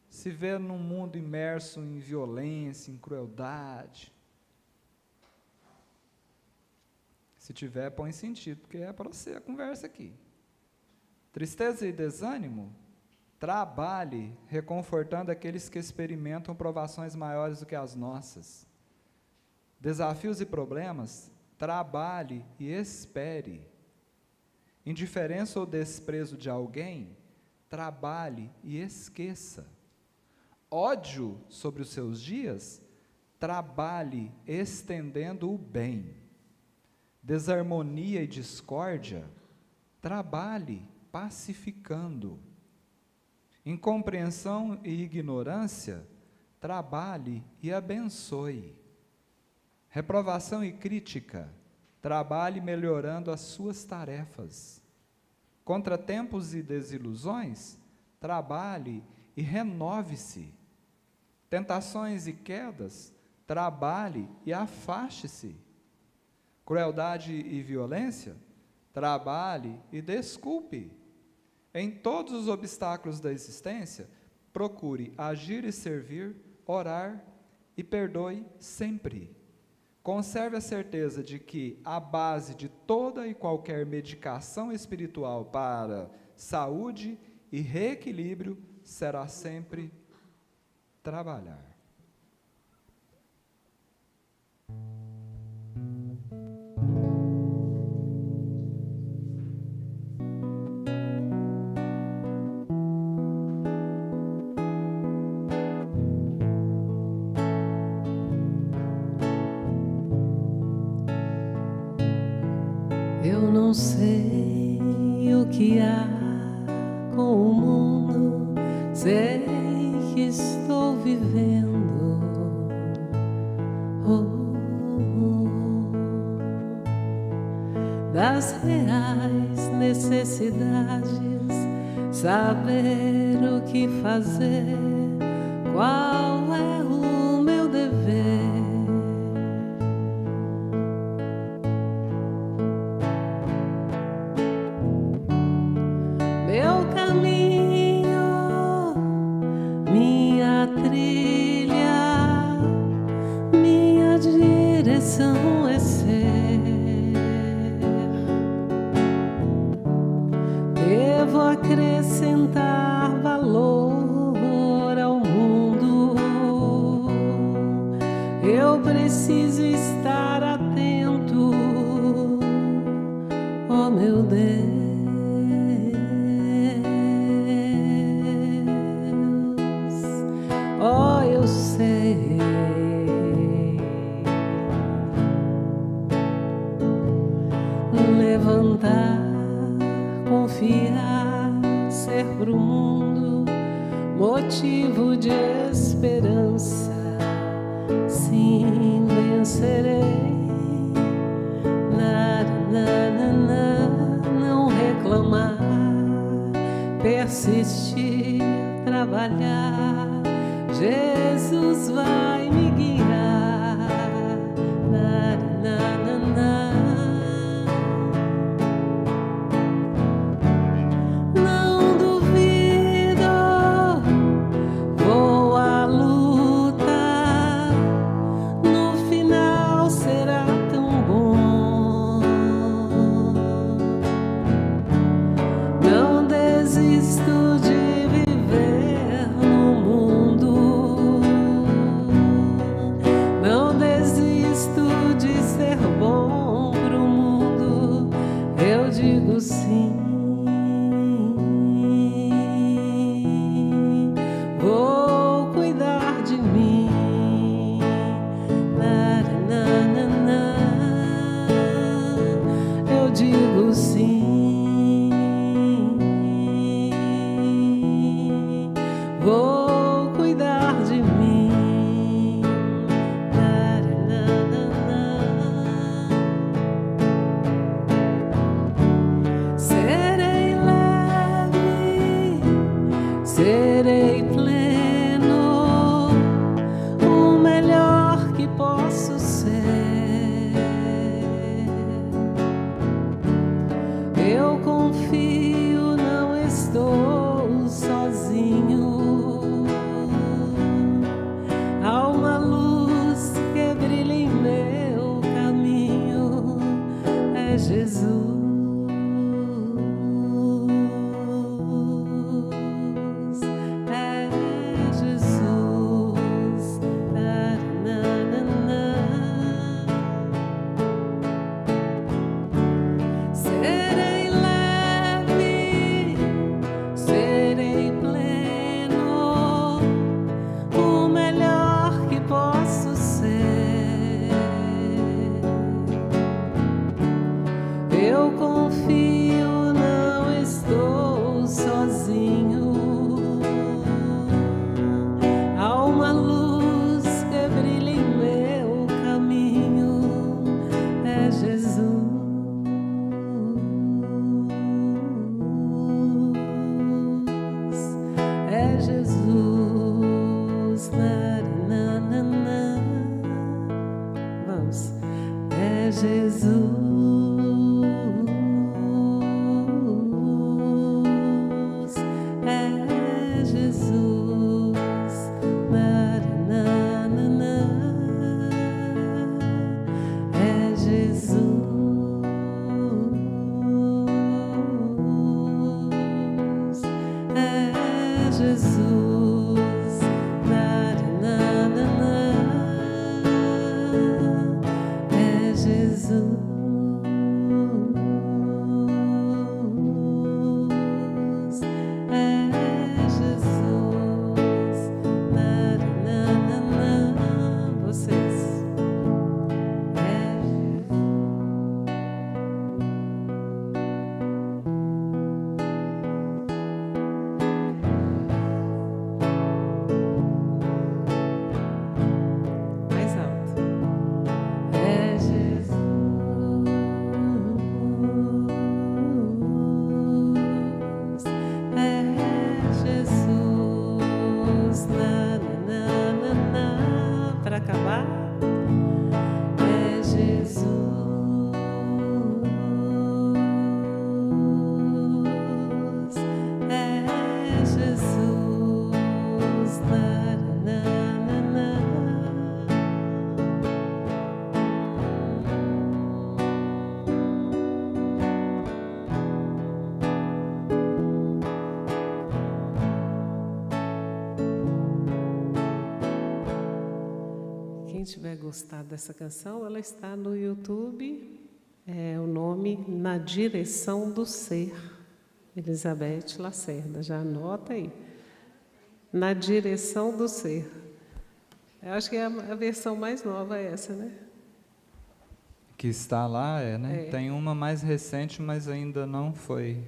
se vê num mundo imerso em violência, em crueldade. Se tiver, põe sentido, porque é para você a conversa aqui. Tristeza e desânimo, trabalhe reconfortando aqueles que experimentam provações maiores do que as nossas. Desafios e problemas, trabalhe e espere. Indiferença ou desprezo de alguém, trabalhe e esqueça. Ódio sobre os seus dias, trabalhe estendendo o bem. Desarmonia e discórdia, trabalhe pacificando. Incompreensão e ignorância, trabalhe e abençoe. Reprovação e crítica, trabalhe melhorando as suas tarefas. Contratempos e desilusões, trabalhe e renove-se. Tentações e quedas, trabalhe e afaste-se. Crueldade e violência, trabalhe e desculpe. Em todos os obstáculos da existência, procure agir e servir, orar e perdoe sempre. Conserve a certeza de que a base de toda e qualquer medicação espiritual para saúde e reequilíbrio será sempre trabalhar. Eu não sei o que há com o mundo, sei que estou vivendo das reais necessidades, saber o que fazer, qual é o meu dever. Meu caminho, minha trilha, minha direção é ser. Devo acrescentar valor ao mundo. Eu preciso estar atento, oh meu Deus. Oh, eu sei. Levantar, confiar, ser pro mundo motivo de esperança. Sim, vencerei. Não reclamar, persistir, trabalhar. Jesus vai me guiar. Não duvido, vou à luta. No final será tão bom. Não desisto de viver no mundo. Não desisto de ser bom pro mundo. Eu digo sim. Vou cuidar de mim. Eu digo sim. Vou cuidar de mim. Serei leve, serei pleno, o melhor que posso ser. Eu confio, não estou sozinho. Há uma luz que brilha em meu caminho. É Jesus. É Jesus. Serei leve, serei pleno, o melhor que posso ser. Eu confio, não estou sozinho. Há uma luz que brilha em meu caminho. É Jesus. É Jesus. Vamos. É Jesus. É Jesus. É Jesus. É Jesus. É Jesus. É Jesus. Vocês. Mais alto. É Jesus. É Jesus. Para acabar. É Jesus. É Jesus. Quem tiver gostado dessa canção, ela está no YouTube. É o nome Na Direção do Ser. Elizabeth Lacerda, já anota aí. Na Direção do Ser. Eu acho que é a versão mais nova essa, né? Que está lá, né? É. Tem uma mais recente, mas ainda não foi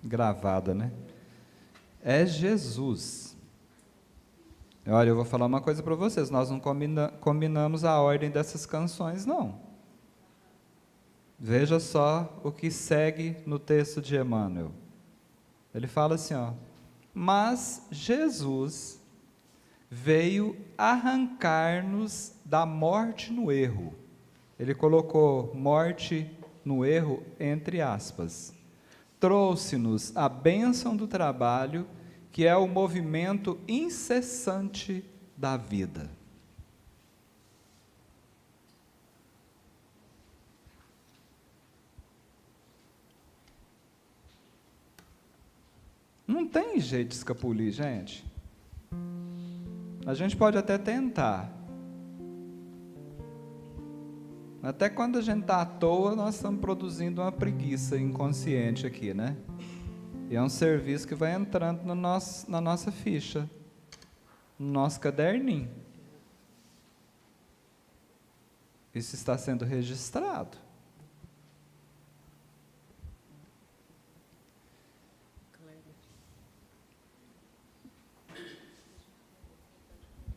gravada, né? É Jesus. Olha, eu vou falar uma coisa para vocês, nós não combinamos a ordem dessas canções, não. Veja só o que segue no texto de Emmanuel. Ele fala assim, ó, mas Jesus veio arrancar-nos da morte no erro. Ele colocou morte no erro entre aspas. Trouxe-nos a bênção do trabalho, que é o movimento incessante da vida. Não tem jeito de escapulir, gente. A gente pode até tentar. Até quando a gente está à toa, nós estamos produzindo uma preguiça inconsciente aqui, né? E é um serviço que vai entrando no na nossa ficha, no nosso caderninho. Isso está sendo registrado.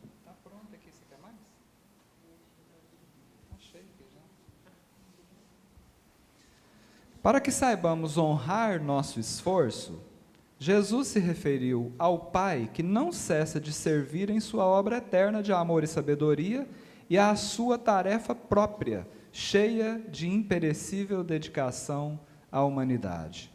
Está pronto aqui, você quer mais? Achei aqui já. Para que saibamos honrar nosso esforço, Jesus se referiu ao Pai que não cessa de servir em sua obra eterna de amor e sabedoria e à sua tarefa própria, cheia de imperecível dedicação à humanidade.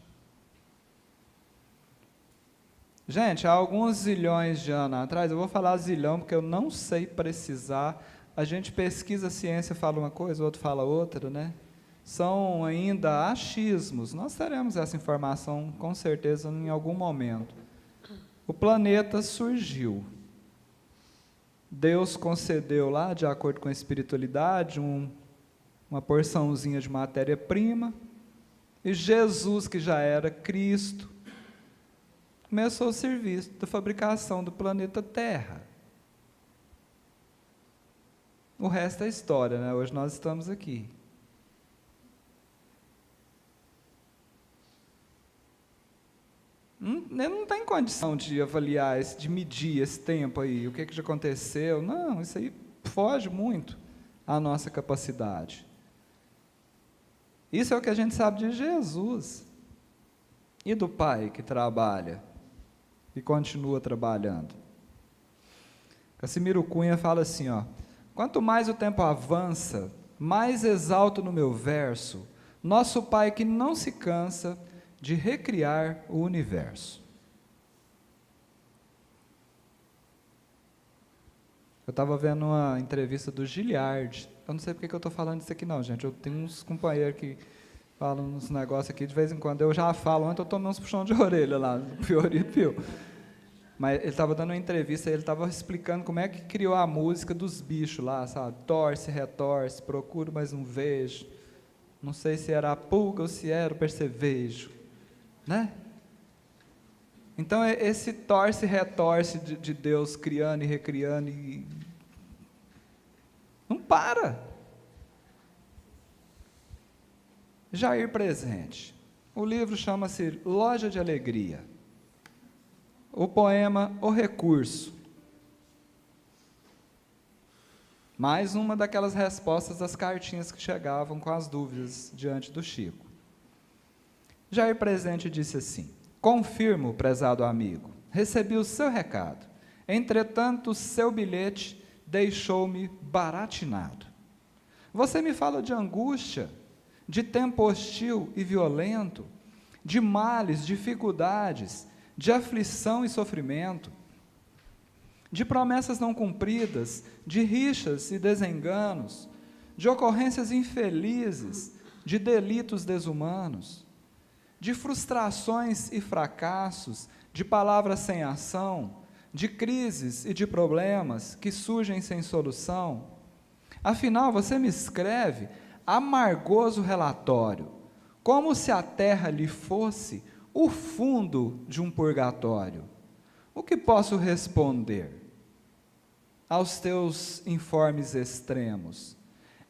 Gente, há alguns zilhões de anos atrás, eu vou falar zilhão porque eu não sei precisar, a gente pesquisa a ciência, fala uma coisa, o outro fala outra, né? São ainda achismos, nós teremos essa informação com certeza em algum momento. O planeta surgiu, Deus concedeu lá, de acordo com a espiritualidade, uma porçãozinha de matéria-prima, e Jesus, que já era Cristo, começou o serviço da fabricação do planeta Terra. O resto é história, né? Hoje nós estamos aqui. Ele não tem condição de avaliar, de medir esse tempo aí, o que já aconteceu. Não, isso aí foge muito à nossa capacidade. Isso é o que a gente sabe de Jesus e do Pai que trabalha e continua trabalhando. Cassimiro Cunha fala assim, ó, quanto mais o tempo avança, mais exalto no meu verso, nosso Pai que não se cansa de recriar o universo. Eu estava vendo uma entrevista do Giliard. Eu não sei porque que eu estou falando isso aqui não, gente. Eu tenho uns companheiros que falam uns negócios aqui de vez em quando. Eu já falo, ontem eu tomei uns puxões de orelha lá, no Pioripio. Mas ele estava dando uma entrevista, ele estava explicando como é que criou a música dos bichos lá, sabe? Torce, retorce, procuro, mas não vejo. Não sei se era a pulga ou se era o percevejo. Né? Então, esse torce e retorce de Deus criando e recriando, não para. Jair Presente. O livro chama-se Loja de Alegria. O poema O Recurso. Mais uma daquelas respostas das cartinhas que chegavam com as dúvidas diante do Chico. Jair Presente disse assim, confirmo, prezado amigo, recebi o seu recado, entretanto o seu bilhete deixou-me baratinado. Você me fala de angústia, de tempo hostil e violento, de males, dificuldades, de aflição e sofrimento, de promessas não cumpridas, de rixas e desenganos, de ocorrências infelizes, de delitos desumanos, de frustrações e fracassos, de palavras sem ação, de crises e de problemas que surgem sem solução. Afinal, você me escreve amargoso relatório, como se a terra lhe fosse o fundo de um purgatório. O que posso responder aos teus informes extremos?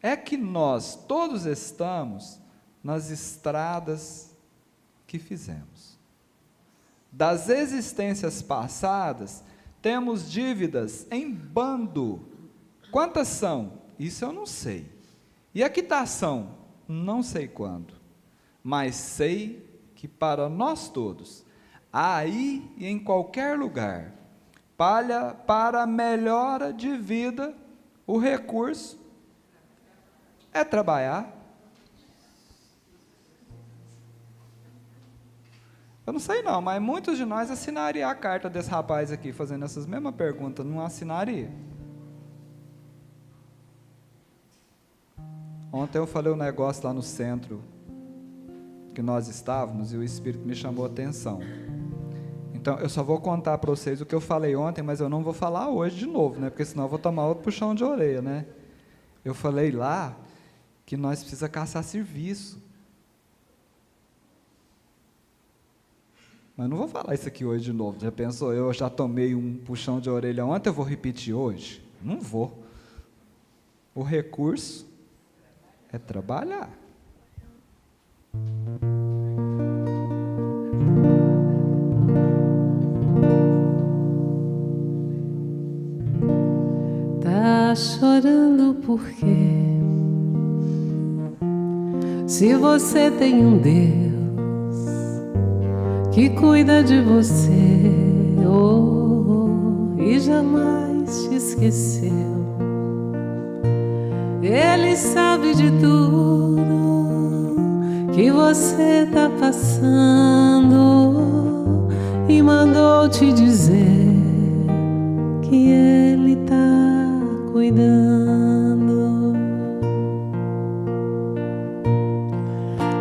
É que nós todos estamos nas estradas que fizemos. Das existências passadas, temos dívidas em bando. Quantas são? Isso eu não sei. E a quitação? Não sei quando. Mas sei que para nós todos, aí e em qualquer lugar, para a melhora de vida, o recurso é trabalhar. Eu não sei não, mas muitos de nós assinariam a carta desse rapaz aqui, fazendo essas mesmas perguntas, não assinaria? Ontem eu falei um negócio lá no centro, que nós estávamos, e o Espírito me chamou a atenção. Então, eu só vou contar para vocês o que eu falei ontem, mas eu não vou falar hoje de novo, né? Porque senão eu vou tomar outro puxão de orelha, né? Eu falei lá que nós precisamos caçar serviço. Mas não vou falar isso aqui hoje de novo. Já pensou, eu já tomei um puxão de orelha ontem, eu vou repetir hoje? Não vou. O recurso é trabalhar. Tá chorando por quê? Se você tem um Deus que cuida de você, e jamais te esqueceu. Ele sabe de tudo que você tá passando e mandou te dizer que Ele tá cuidando.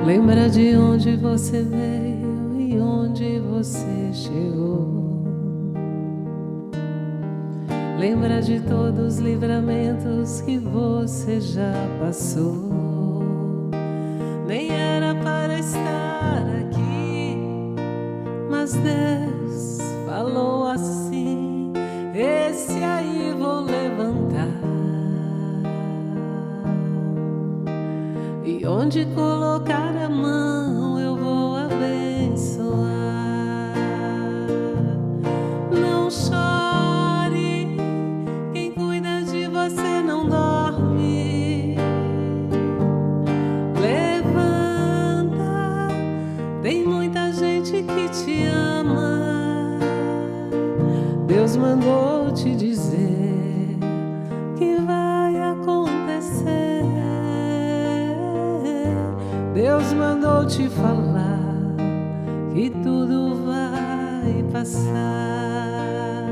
Lembra de onde você veio e onde você chegou. Lembra de todos os livramentos que você já passou. Nem era para estar aqui, mas Deus falou assim: esse aí vou levantar. E onde colocar a mão eu vou abençoar. Não chore, quem cuida de você não dorme. Levanta, tem muita gente que te ama. Deus mandou te dizer que vai acontecer. Deus mandou te falar que tudo vai passar.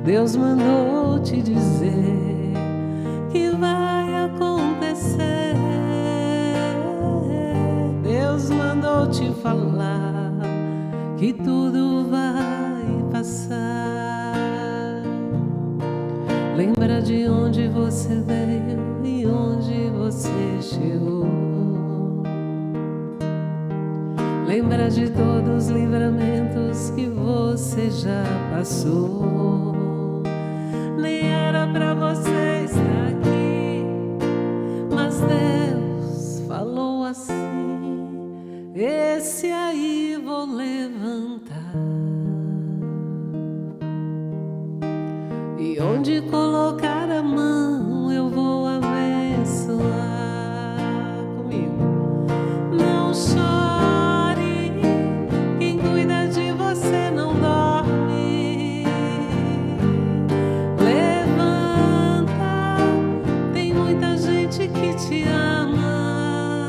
Deus mandou te dizer que vai acontecer. Deus mandou te falar que tudo vai passar. Lembra de onde você veio e onde você chegou. Lembra de todos os livramentos que você já passou. Nem era pra você estar aqui, mas Deus falou assim: esse aí vou levantar. E onde colocar a mão eu vou abençoar. Comigo. Não chore, quem cuida de você não dorme. Levanta, tem muita gente que te ama.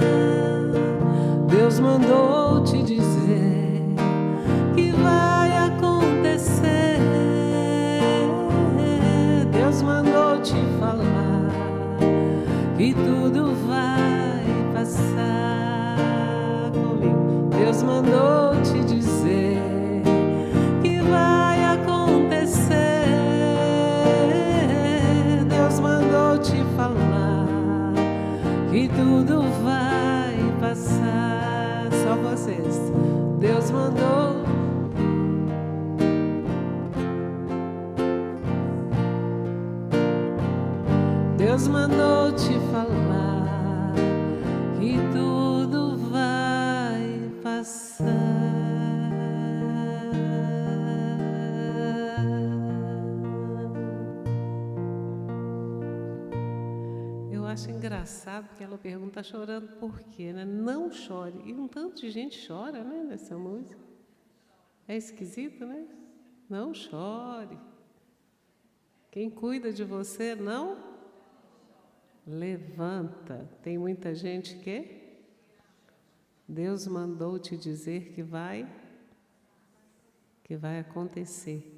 Deus mandou te dizer que vai acontecer. Deus mandou te falar que tudo vai passar. Comigo. Deus mandou te dizer que vai acontecer. Deus mandou te falar que tudo vai passar. Só vocês. Deus mandou. Deus mandou te falar que tudo vai passar. acho engraçado que ela pergunta, está chorando por quê, né? Não chore. E um tanto de gente chora, né, nessa música. É esquisito, né? Não chore. Quem cuida de você não levanta. Tem muita gente que Deus mandou te dizer que vai acontecer.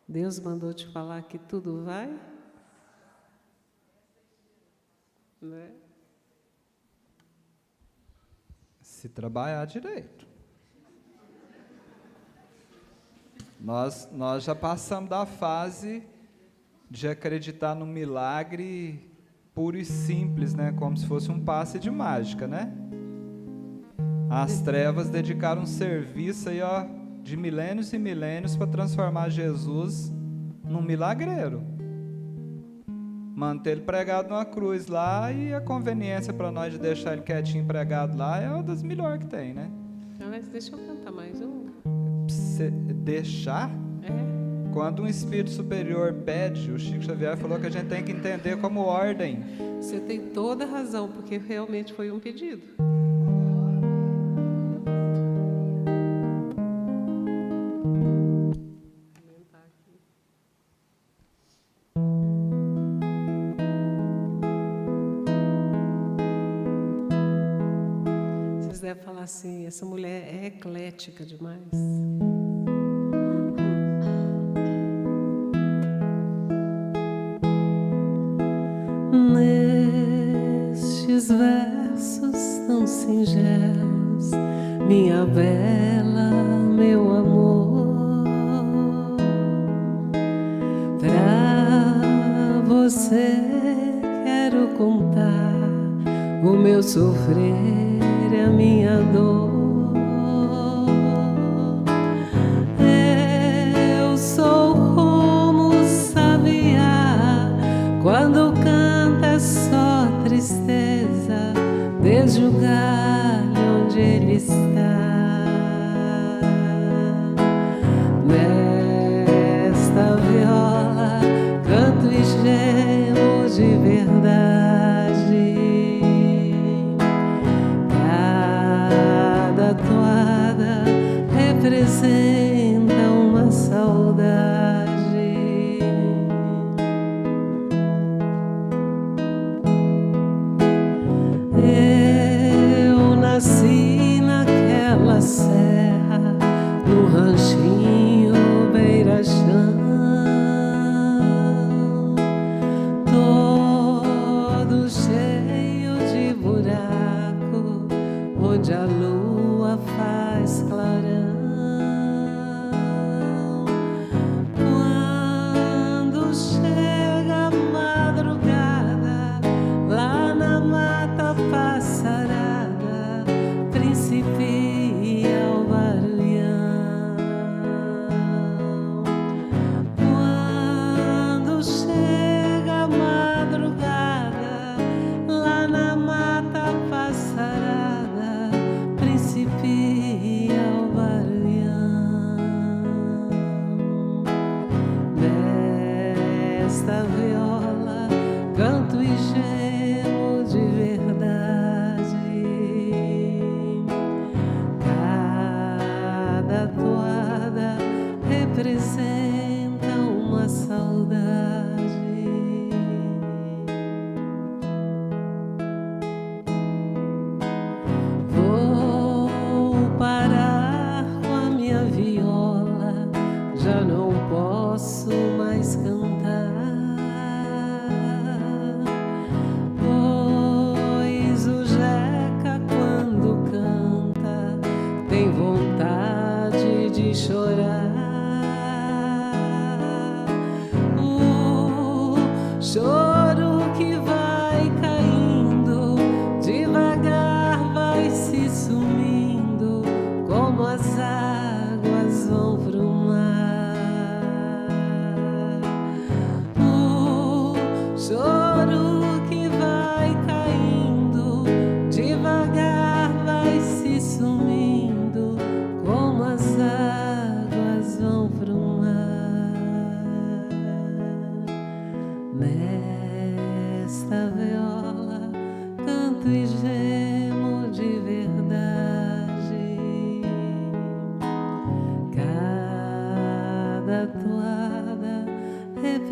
Deus mandou te falar que tudo vai, né? Se trabalhar direito. Nós já passamos da fase de acreditar no milagre puro e simples, né? Como se fosse um passe de mágica, né? As trevas dedicaram um serviço aí, ó, de milênios e milênios para transformar Jesus num milagreiro. Manter ele pregado numa cruz lá, e a conveniência para nós de deixar ele quietinho pregado lá é uma das melhores que tem, né? Mas deixa eu cantar mais um. Deixar? É. Quando um espírito superior pede, o Chico Xavier falou que a gente tem que entender como ordem. Você tem toda a razão, porque realmente foi um pedido. Vocês devem falar assim, essa mulher é eclética demais. Nestes versos tão singelos, minha bela, meu amor, pra você quero contar o meu sofrer e a minha dor. Eu sou como o sabiá, quando canta é só tristeza, desde o galho onde ele está. Nesta viola canto e gemo de verdade. Cada toada representa uma saudade. Eu nasci naquela serra, no ranchinho beira-chão, todo cheio de buraco, onde a lua faz clarão. Quando chega a madrugada, lá na mata passarada, principia o barulhão. Quando chega a madrugada, lá na mata passarada, principia o barulhão. Nesta viola canto e gemo de verdade. Cada toada representa uma saudade. Vou parar com a minha viola, já não posso mais cantar, pois o Jeca, quando canta, tem vontade de chorar. O choro que vai caindo, devagar vai se sumindo, como as águas vão pro mar.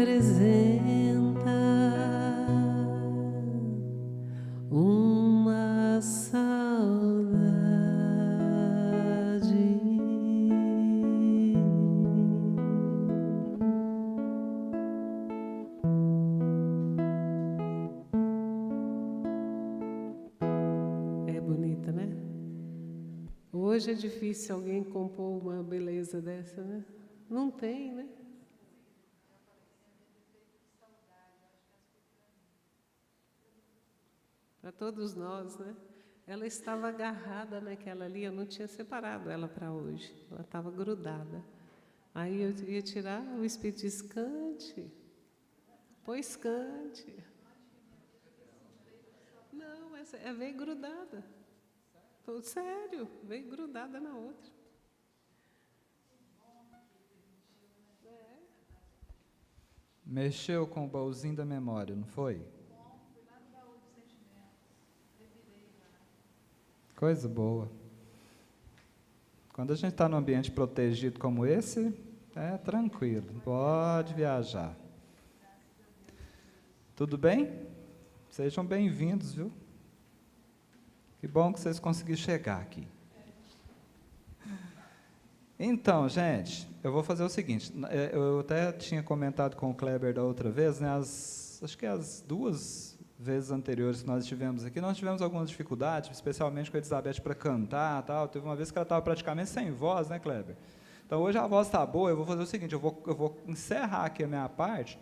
representa uma saudade. É bonita, né? Hoje é difícil alguém compor uma beleza dessa, né? Não tem, né? Para todos nós, né? Ela estava agarrada naquela ali, eu não tinha separado ela para hoje. Ela estava grudada. Aí eu ia tirar, o Espírito diz, cante. Pois cante. Não, essa veio grudada. Tô, sério, veio grudada na outra. Mexeu com o baúzinho da memória, não foi? Coisa boa. Quando a gente está num ambiente protegido como esse, é tranquilo, pode viajar. Tudo bem? Sejam bem-vindos, viu? Que bom que vocês conseguiram chegar aqui. Então, gente, eu vou fazer o seguinte, eu até tinha comentado com o Kleber da outra vez, né, acho que as 2 vezes anteriores que nós estivemos aqui, nós tivemos algumas dificuldades, especialmente com a Elizabeth para cantar, tal. Teve uma vez que ela estava praticamente sem voz, né, Kleber? Então, hoje a voz está boa, eu vou fazer o seguinte, eu vou encerrar aqui a minha parte,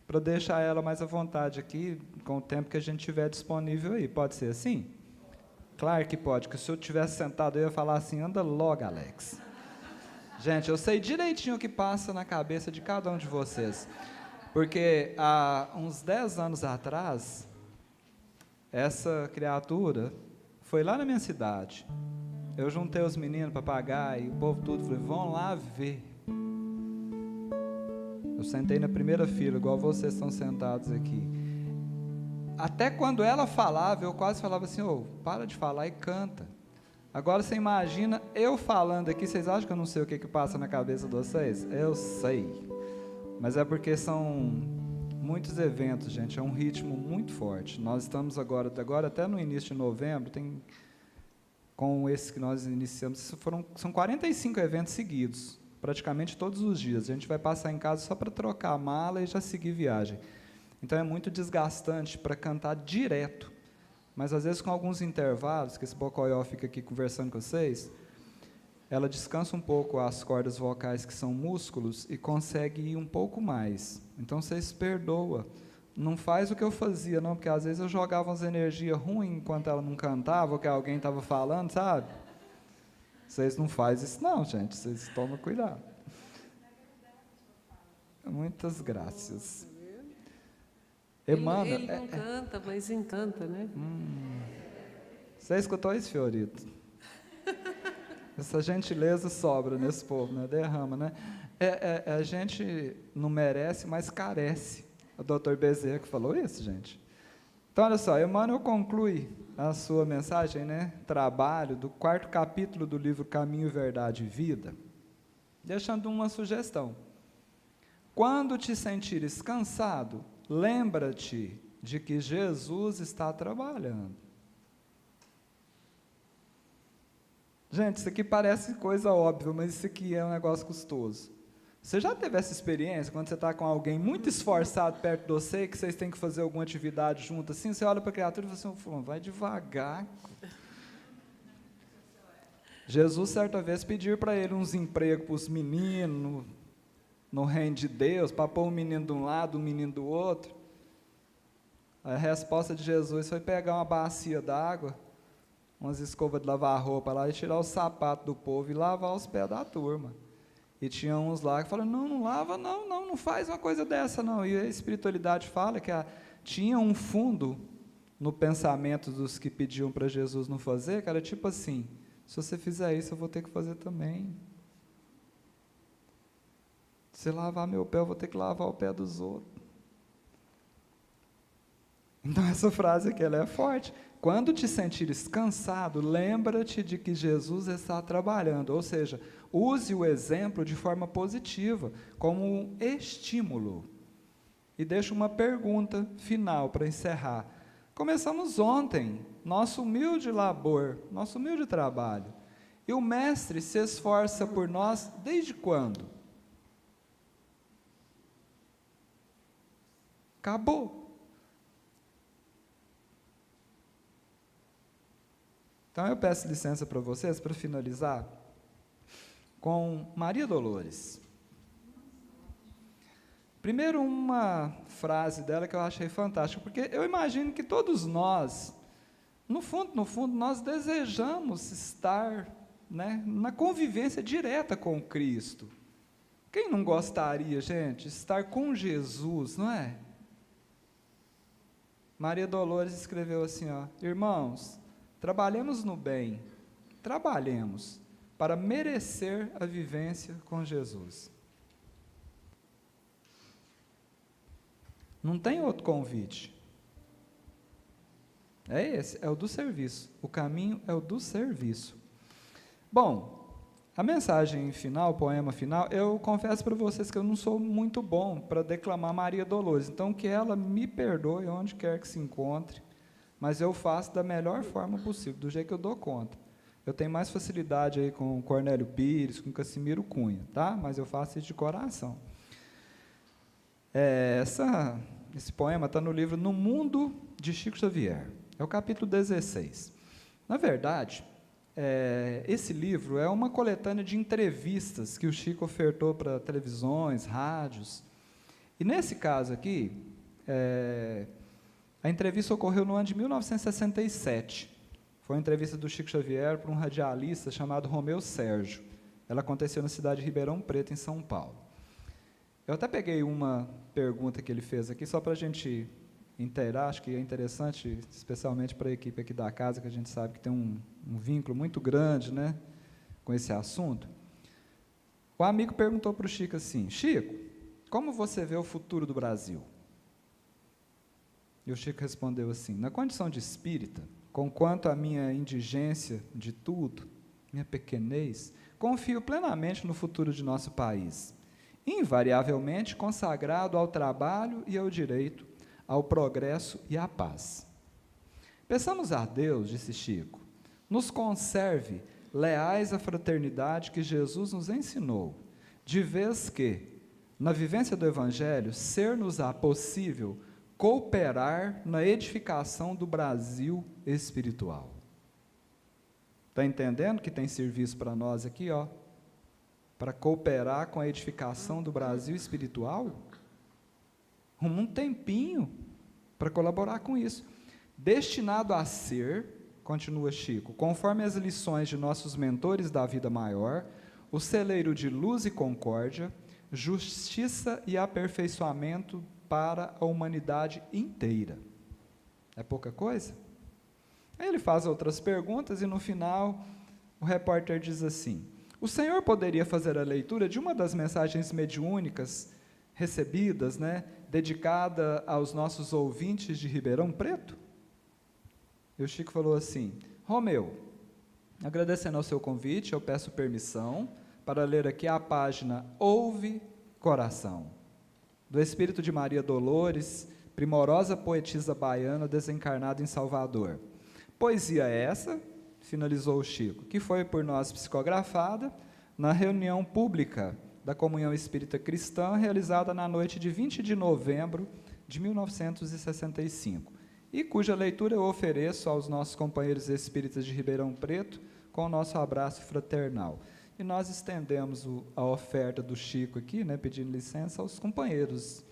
para deixar ela mais à vontade aqui, com o tempo que a gente tiver disponível aí. Pode ser assim? Claro que pode, que se eu tivesse sentado, eu ia falar assim, anda logo, Alex. Gente, eu sei direitinho o que passa na cabeça de cada um de vocês, porque há uns 10 anos atrás, essa criatura foi lá na minha cidade. Eu juntei os meninos para pagar e o povo tudo, falei, vão lá ver. Eu sentei na primeira fila, igual vocês estão sentados aqui. Até quando ela falava, eu quase falava assim, para de falar e canta. Agora você imagina eu falando aqui, vocês acham que eu não sei o que passa na cabeça de vocês? Eu sei. Mas é porque são muitos eventos, gente, é um ritmo muito forte. Nós estamos agora até no início de novembro, com esse que nós iniciamos, são 45 eventos seguidos, praticamente todos os dias. A gente vai passar em casa só para trocar a mala e já seguir viagem. Então é muito desgastante para cantar direto. Mas, às vezes, com alguns intervalos, que esse Bocoió fica aqui conversando com vocês, ela descansa um pouco as cordas vocais, que são músculos, e consegue ir um pouco mais. Então, vocês perdoam. Não faz o que eu fazia, não, porque, às vezes, eu jogava umas energias ruins enquanto ela não cantava, ou que alguém estava falando, sabe? Vocês não fazem isso, não, gente. Vocês tomam cuidado. Muitas graças. Ele não canta, mas encanta, né? Você escutou isso, Fiorito? Essa gentileza sobra nesse povo, né? Derrama, né? A gente não merece, mas carece. O doutor Bezerra que falou isso, gente. Então, olha só, Emmanuel conclui a sua mensagem, né? Trabalho, do 4º capítulo do livro Caminho, Verdade e Vida, deixando uma sugestão. Quando te sentires cansado, lembra-te de que Jesus está trabalhando. Gente, isso aqui parece coisa óbvia, mas isso aqui é um negócio custoso. Você já teve essa experiência, quando você está com alguém muito esforçado perto de você, que vocês têm que fazer alguma atividade junto, assim, você olha para a criatura e fala assim, vai devagar. Jesus, certa vez, pediu para ele uns empregos para os meninos, no reino de Deus, para pôr um menino de um lado, um menino do outro. A resposta de Jesus foi pegar uma bacia d'água, umas escovas de lavar roupa lá, e tirar o sapato do povo e lavar os pés da turma. E tinha uns lá que falaram, não lava, não faz uma coisa dessa, não. E a espiritualidade fala que tinha um fundo no pensamento dos que pediam para Jesus não fazer, que era tipo assim, se você fizer isso, eu vou ter que fazer também. Se lavar meu pé, eu vou ter que lavar o pé dos outros. Então, essa frase aqui, ela é forte. Quando te sentires cansado, lembra-te de que Jesus está trabalhando. Ou seja, use o exemplo de forma positiva, como um estímulo. e deixo uma pergunta final para encerrar. Começamos ontem nosso humilde labor, nosso humilde trabalho, e o Mestre se esforça por nós desde quando? Acabou. Então eu peço licença para vocês, para finalizar, com Maria Dolores. Primeiro, uma frase dela que eu achei fantástica, porque eu imagino que todos nós, no fundo, nós desejamos estar, né, na convivência direta com Cristo. Quem não gostaria, gente, estar com Jesus, não é? Maria Dolores escreveu assim, ó: irmãos, trabalhemos no bem, trabalhemos para merecer a vivência com Jesus. Não tem outro convite. É esse, é o do serviço. O caminho é o do serviço. Bom, a mensagem final, o poema final, eu confesso para vocês que eu não sou muito bom para declamar Maria Dolores, então que ela me perdoe onde quer que se encontre, mas eu faço da melhor forma possível, do jeito que eu dou conta. Eu tenho mais facilidade aí com Cornélio Pires, com Cassimiro Cunha, tá? Mas eu faço isso de coração. Esse poema está no livro No Mundo, de Chico Xavier. É o capítulo 16. Na verdade, esse livro é uma coletânea de entrevistas que o Chico ofertou para televisões, rádios. E nesse caso aqui, a entrevista ocorreu no ano de 1967. Foi uma entrevista do Chico Xavier para um radialista chamado Romeu Sérgio. Ela aconteceu na cidade de Ribeirão Preto, em São Paulo. Eu até peguei uma pergunta que ele fez aqui, só para a gente inteirar, acho que é interessante, especialmente para a equipe aqui da casa, que a gente sabe que tem um vínculo muito grande, né, com esse assunto. O amigo perguntou para o Chico assim: Chico, como você vê o futuro do Brasil? E o Chico respondeu assim: na condição de espírita, conquanto a minha indigência de tudo, minha pequenez, confio plenamente no futuro de nosso país, invariavelmente consagrado ao trabalho e ao direito, ao progresso e à paz. Peçamos a Deus, disse Chico, nos conserve leais à fraternidade que Jesus nos ensinou, de vez que, na vivência do Evangelho, ser-nos-á possível cooperar na edificação do Brasil espiritual. Está entendendo que tem serviço para nós aqui, ó? Para cooperar com a edificação do Brasil espiritual? Um tempinho para colaborar com isso. Destinado a ser, continua Chico, conforme as lições de nossos mentores da vida maior, o celeiro de luz e concórdia, justiça e aperfeiçoamento para a humanidade inteira. É pouca coisa? Aí ele faz outras perguntas e no final o repórter diz assim: o senhor poderia fazer a leitura de uma das mensagens mediúnicas recebidas, né, dedicada aos nossos ouvintes de Ribeirão Preto? E o Chico falou assim: Romeu, agradecendo ao seu convite, eu peço permissão para ler aqui a página Ouve Coração, do espírito de Maria Dolores, primorosa poetisa baiana desencarnada em Salvador. Poesia essa, finalizou o Chico, que foi por nós psicografada na reunião pública da Comunhão Espírita Cristã, realizada na noite de 20 de novembro de 1965, e cuja leitura eu ofereço aos nossos companheiros espíritas de Ribeirão Preto, com o nosso abraço fraternal. E nós estendemos a oferta do Chico aqui, né, pedindo licença aos companheiros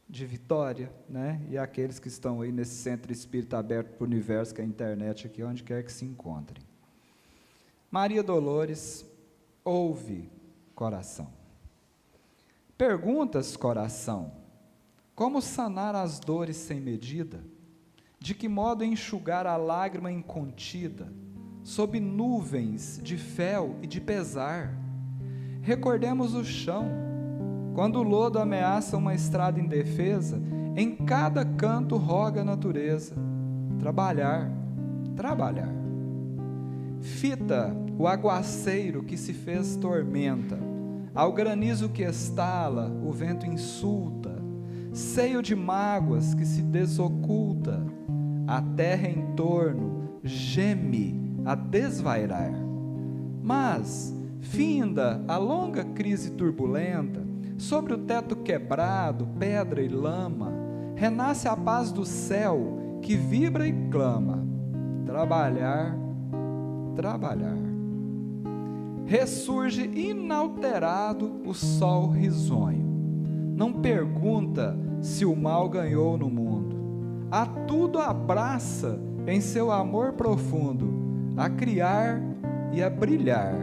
de Vitória, né, e aqueles que estão aí nesse centro espírita aberto para o universo, que é a internet aqui, onde quer que se encontrem. Maria Dolores, ouve, coração. Perguntas, coração, como sanar as dores sem medida? De que modo enxugar a lágrima incontida, sob nuvens de fel e de pesar? Recordemos o chão, quando o lodo ameaça uma estrada indefesa, em cada canto roga a natureza, trabalhar, trabalhar. Fita o aguaceiro que se fez tormenta, ao granizo que estala, o vento insulta, seio de mágoas que se desoculta, a terra em torno geme a desvairar. Mas, finda a longa crise turbulenta, sobre o teto quebrado, pedra e lama, renasce a paz do céu que vibra e clama: trabalhar, trabalhar. Ressurge inalterado o sol risonho. Não pergunta se o mal ganhou no mundo. A tudo abraça em seu amor profundo, a criar e a brilhar.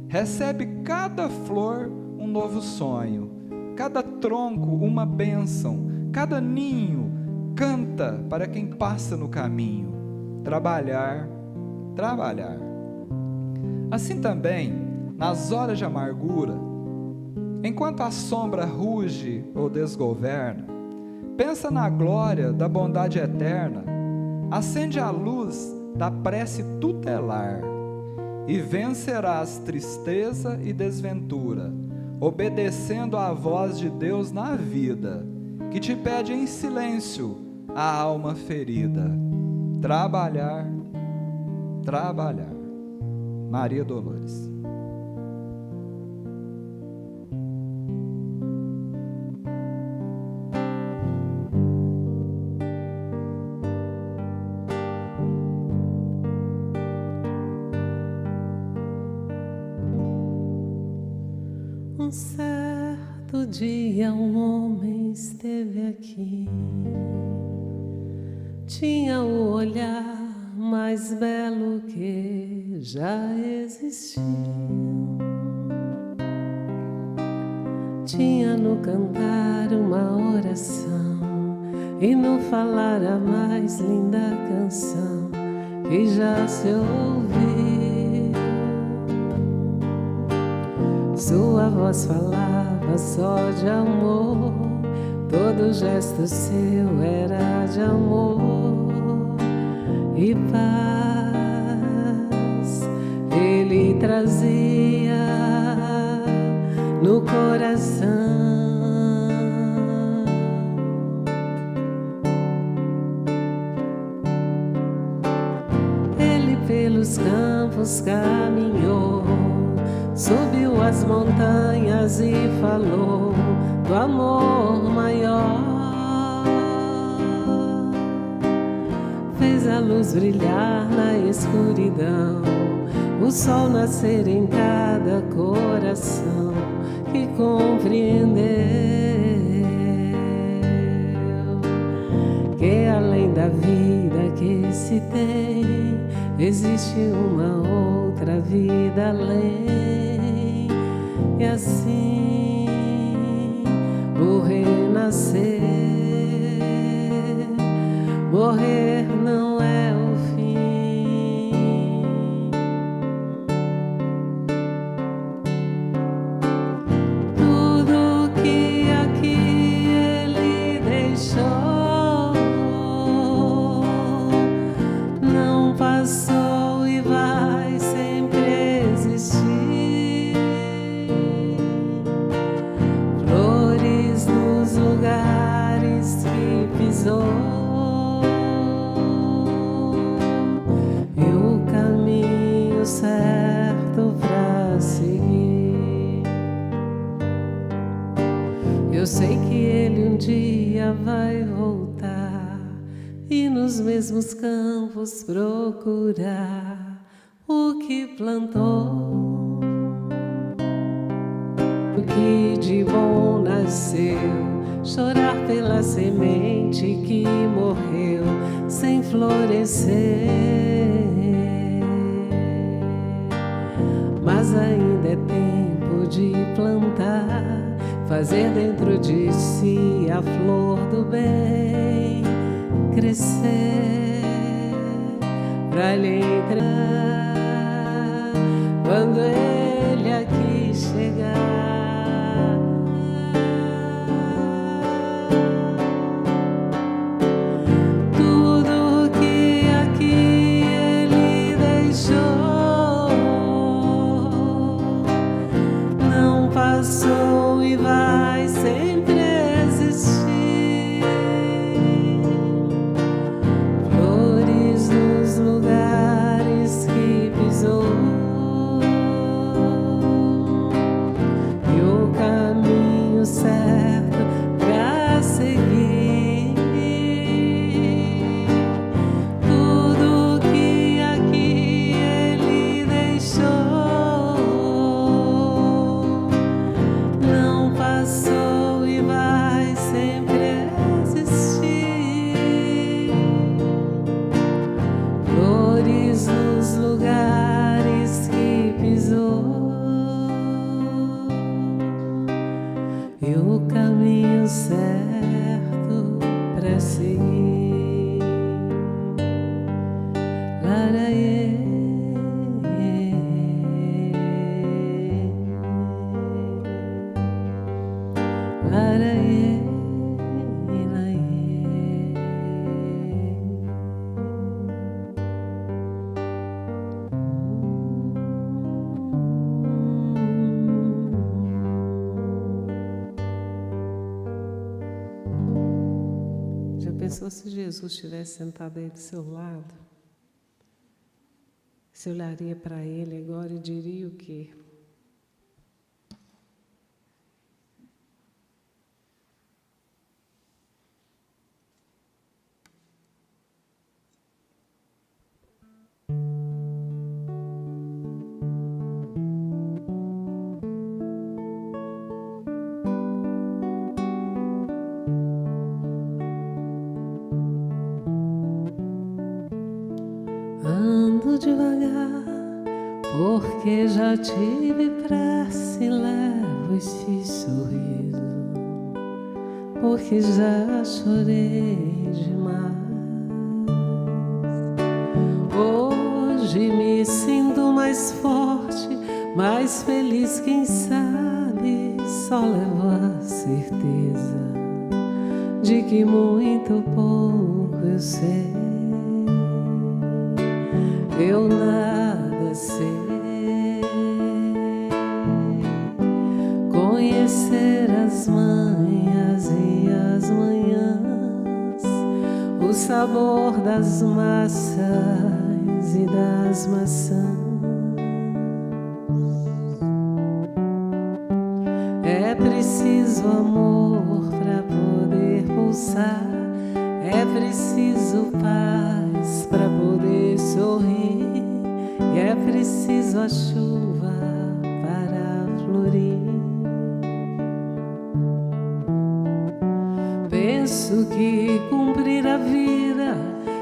Recebe cada flor um novo sonho, cada tronco uma bênção, cada ninho canta para quem passa no caminho. Trabalhar, trabalhar. Assim também, nas horas de amargura, enquanto a sombra ruge ou desgoverna, pensa na glória da bondade eterna, acende a luz da prece tutelar, e vencerás tristeza e desventura, obedecendo à voz de Deus na vida, que te pede em silêncio a alma ferida. Trabalhar, trabalhar. Maria Dolores. Um certo dia um homem esteve aqui, tinha o olhar mais belo que já existiu, tinha no cantar uma oração e no falar a mais linda canção que já se ouviu. Sua voz falava só de amor, todo gesto seu era de amor e paz. Ele trazia no coração. Ele pelos campos caminhou, subiu as montanhas e falou do amor maior. Fez a luz brilhar na escuridão, o sol nascer em cada coração que compreendeu que além da vida que se tem, existe uma outra vida além. E assim o renascer, morrer não é o fim. Tudo que aqui ele deixou não passou e vai sempre existir. Flores nos lugares que pisou e o caminho certo pra seguir. Eu sei que ele um dia vai voltar e nos mesmos campos procurar o que plantou, o que de bom nasceu, chorar pela semente que morreu sem florescer. Mas ainda é tempo de plantar, fazer dentro de si a flor do bem crescer, pra lhe entrar quando ele aqui chegar. Tudo que aqui ele deixou não passou e vai sempre existir. seguir. Laraie, laraie, Já pensou se Jesus estivesse sentado aí do seu lado? Você olharia para ele agora e diria o quê? Ando devagar, porque já tive pressa e levo esse sorriso, porque já chorei demais. Hoje me sinto mais forte, mais feliz, quem sabe só levo a certeza de que muito pouco eu sei. Eu nada sei, conhecer as manhas e as manhãs, o sabor das massas e das maçãs. É preciso amor para poder pulsar, é preciso paz para poder sorrir, e é preciso a chuva para florir. Penso que cumprir a vida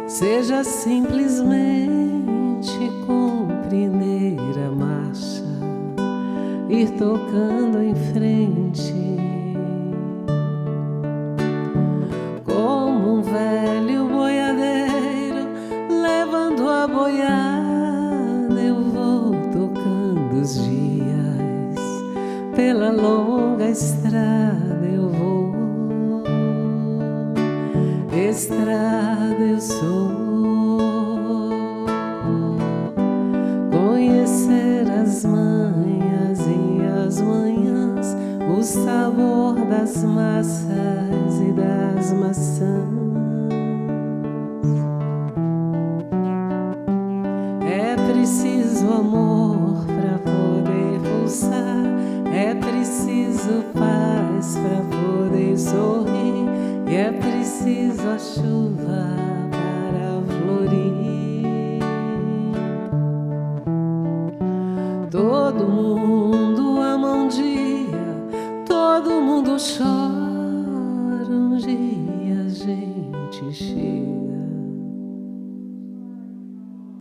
seja simplesmente compreender a marcha, ir tocando em frente. Como um velho boiadeiro levando a boiada, eu vou tocando os dias, pela longa estrada eu vou. Estrada eu sou, conhecer as manhas e as manhãs, o sabor das massas e das maçãs. É preciso amor para poder pulsar, é preciso paz para poder sorrir, e é preciso a chuva para florir. Todo mundo ama um dia, todo mundo chora, um dia a gente chega,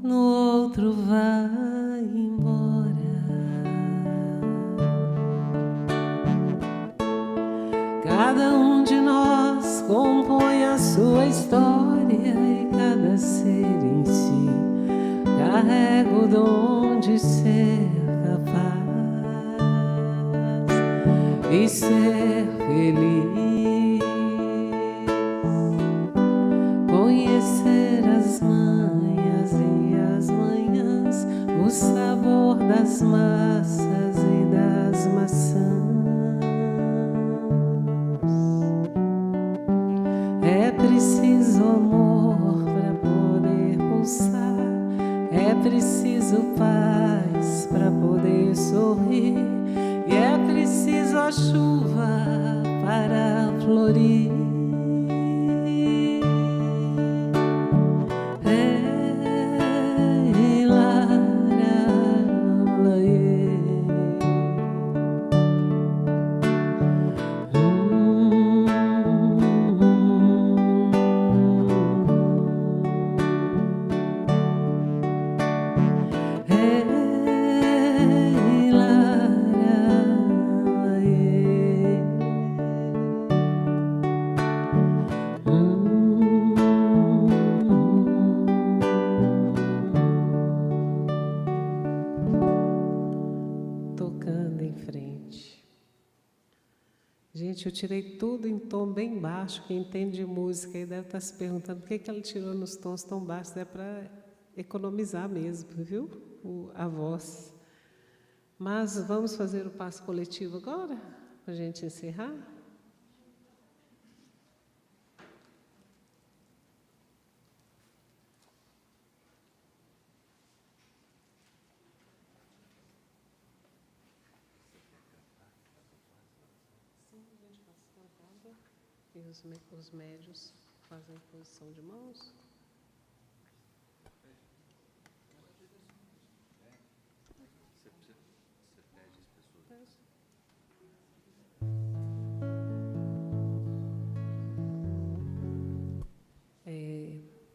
no outro vai embora. Cada um de nós compõe a sua história, e cada ser em si carrega o dom de ser capaz e ser feliz. Conhecer as manhas e as manhãs, o sabor das massas e das maçãs. É preciso amor para poder pulsar, é preciso paz para poder sorrir, e é preciso a chuva para florir. Gente, eu tirei tudo em tom bem baixo. Quem entende de música aí deve estar se perguntando por que ela tirou nos tons tão baixos. É para economizar mesmo, viu? A voz. Mas vamos fazer o passo coletivo agora, para a gente encerrar? E os médios fazem posição de mãos.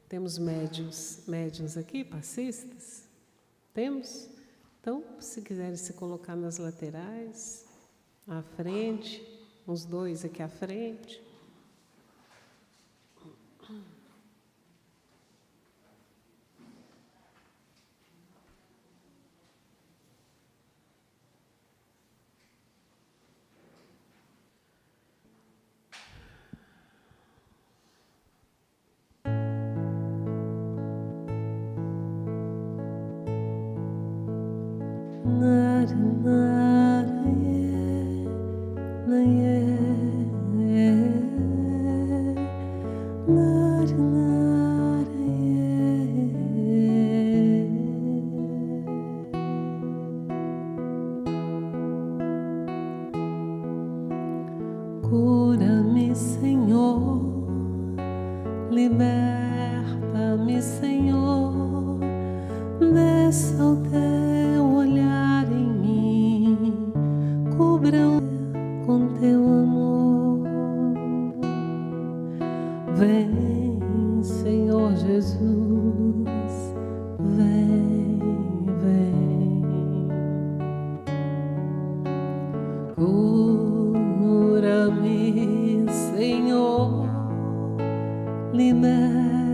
Temos médiuns aqui, passistas? Temos? Então, se quiserem se colocar nas laterais, à frente, uns dois aqui à frente. Cura-me, Senhor, liberta-me, Senhor, desça o teu olhar em mim, cubra-o com teu amor. Vem, Senhor Jesus, vem, vem. Cura-me, Senhor, liberta-me.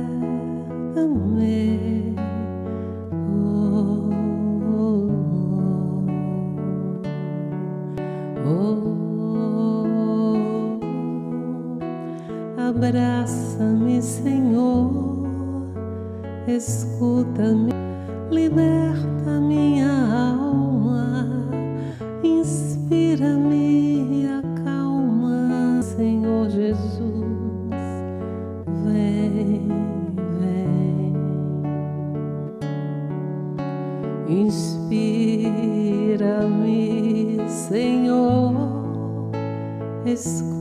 Abraça-me, Senhor, escuta-me, liberta minha alma, inspira-me, acalma, Senhor Jesus, vem, vem, inspira-me, Senhor, escuta-me,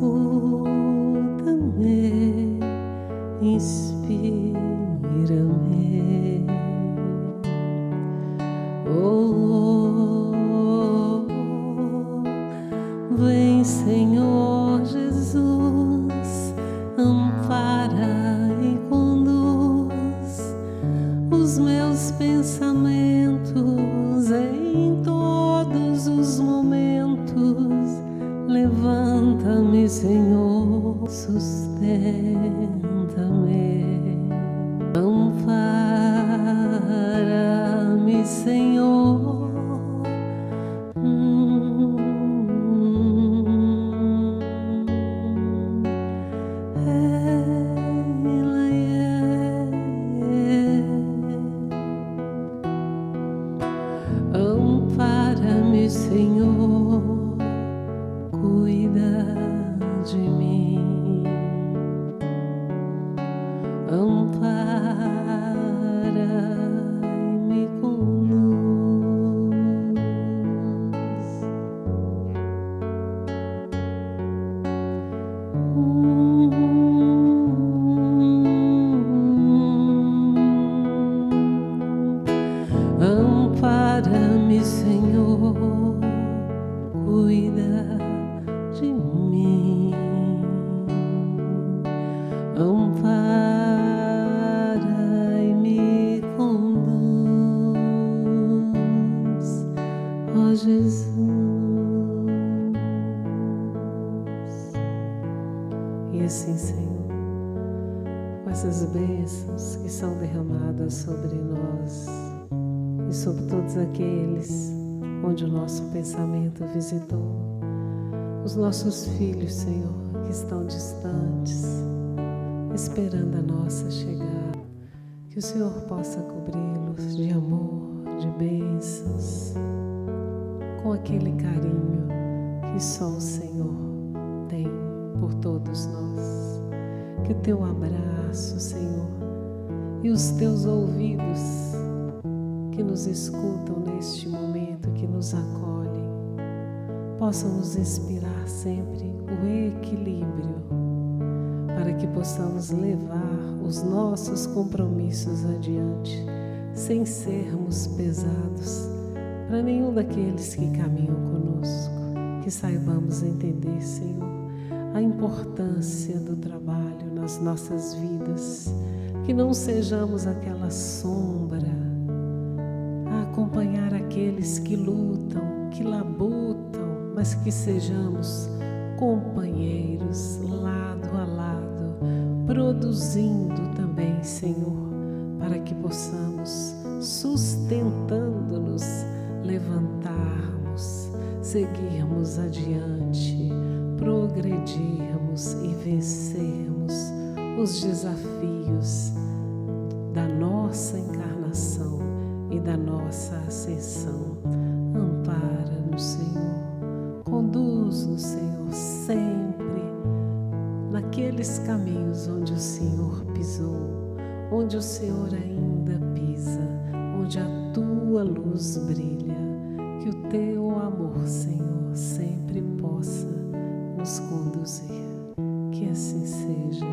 inspira-me. Oh, vem, Senhor Jesus, ampara e conduz os meus pensamentos em todos os momentos. Levanta-me, Senhor, sustenta-me, ampara-me, Senhor. Ampara-me, Senhor, cuida de mim, ampara e me conduz. Ampara-me, Senhor, cuida de mim, ampara e me conduz, ó Jesus. E assim, Senhor, com essas bênçãos que são derramadas sobre nós e sobre todos aqueles onde o nosso pensamento visitou, os nossos filhos, Senhor, que estão distantes, esperando a nossa chegada. Que o Senhor possa cobri-los de amor, de bênçãos, com aquele carinho que só o Senhor tem por todos nós. Que o teu abraço, Senhor, e os teus ouvidos que nos escutam neste momento, que nos acolhem, possam nos inspirar sempre o equilíbrio, para que possamos levar os nossos compromissos adiante, sem sermos pesados para nenhum daqueles que caminham conosco. Que saibamos entender, Senhor, a importância do trabalho nas nossas vidas, que não sejamos aquela sombra a acompanhar aqueles que lutam, que labutam, mas que sejamos companheiros lado a lado, produzindo também, Senhor, para que possamos, sustentando-nos, levantarmos, seguirmos adiante, progredirmos e vencermos os desafios da nossa encarnação e da nossa ascensão. Ampara-nos, Senhor, conduz-nos, Senhor, sempre naqueles caminhos onde o Senhor pisou, onde o Senhor ainda pisa, onde a tua luz brilha. Que o teu amor, Senhor, sempre possa nos conduzir. Que assim seja.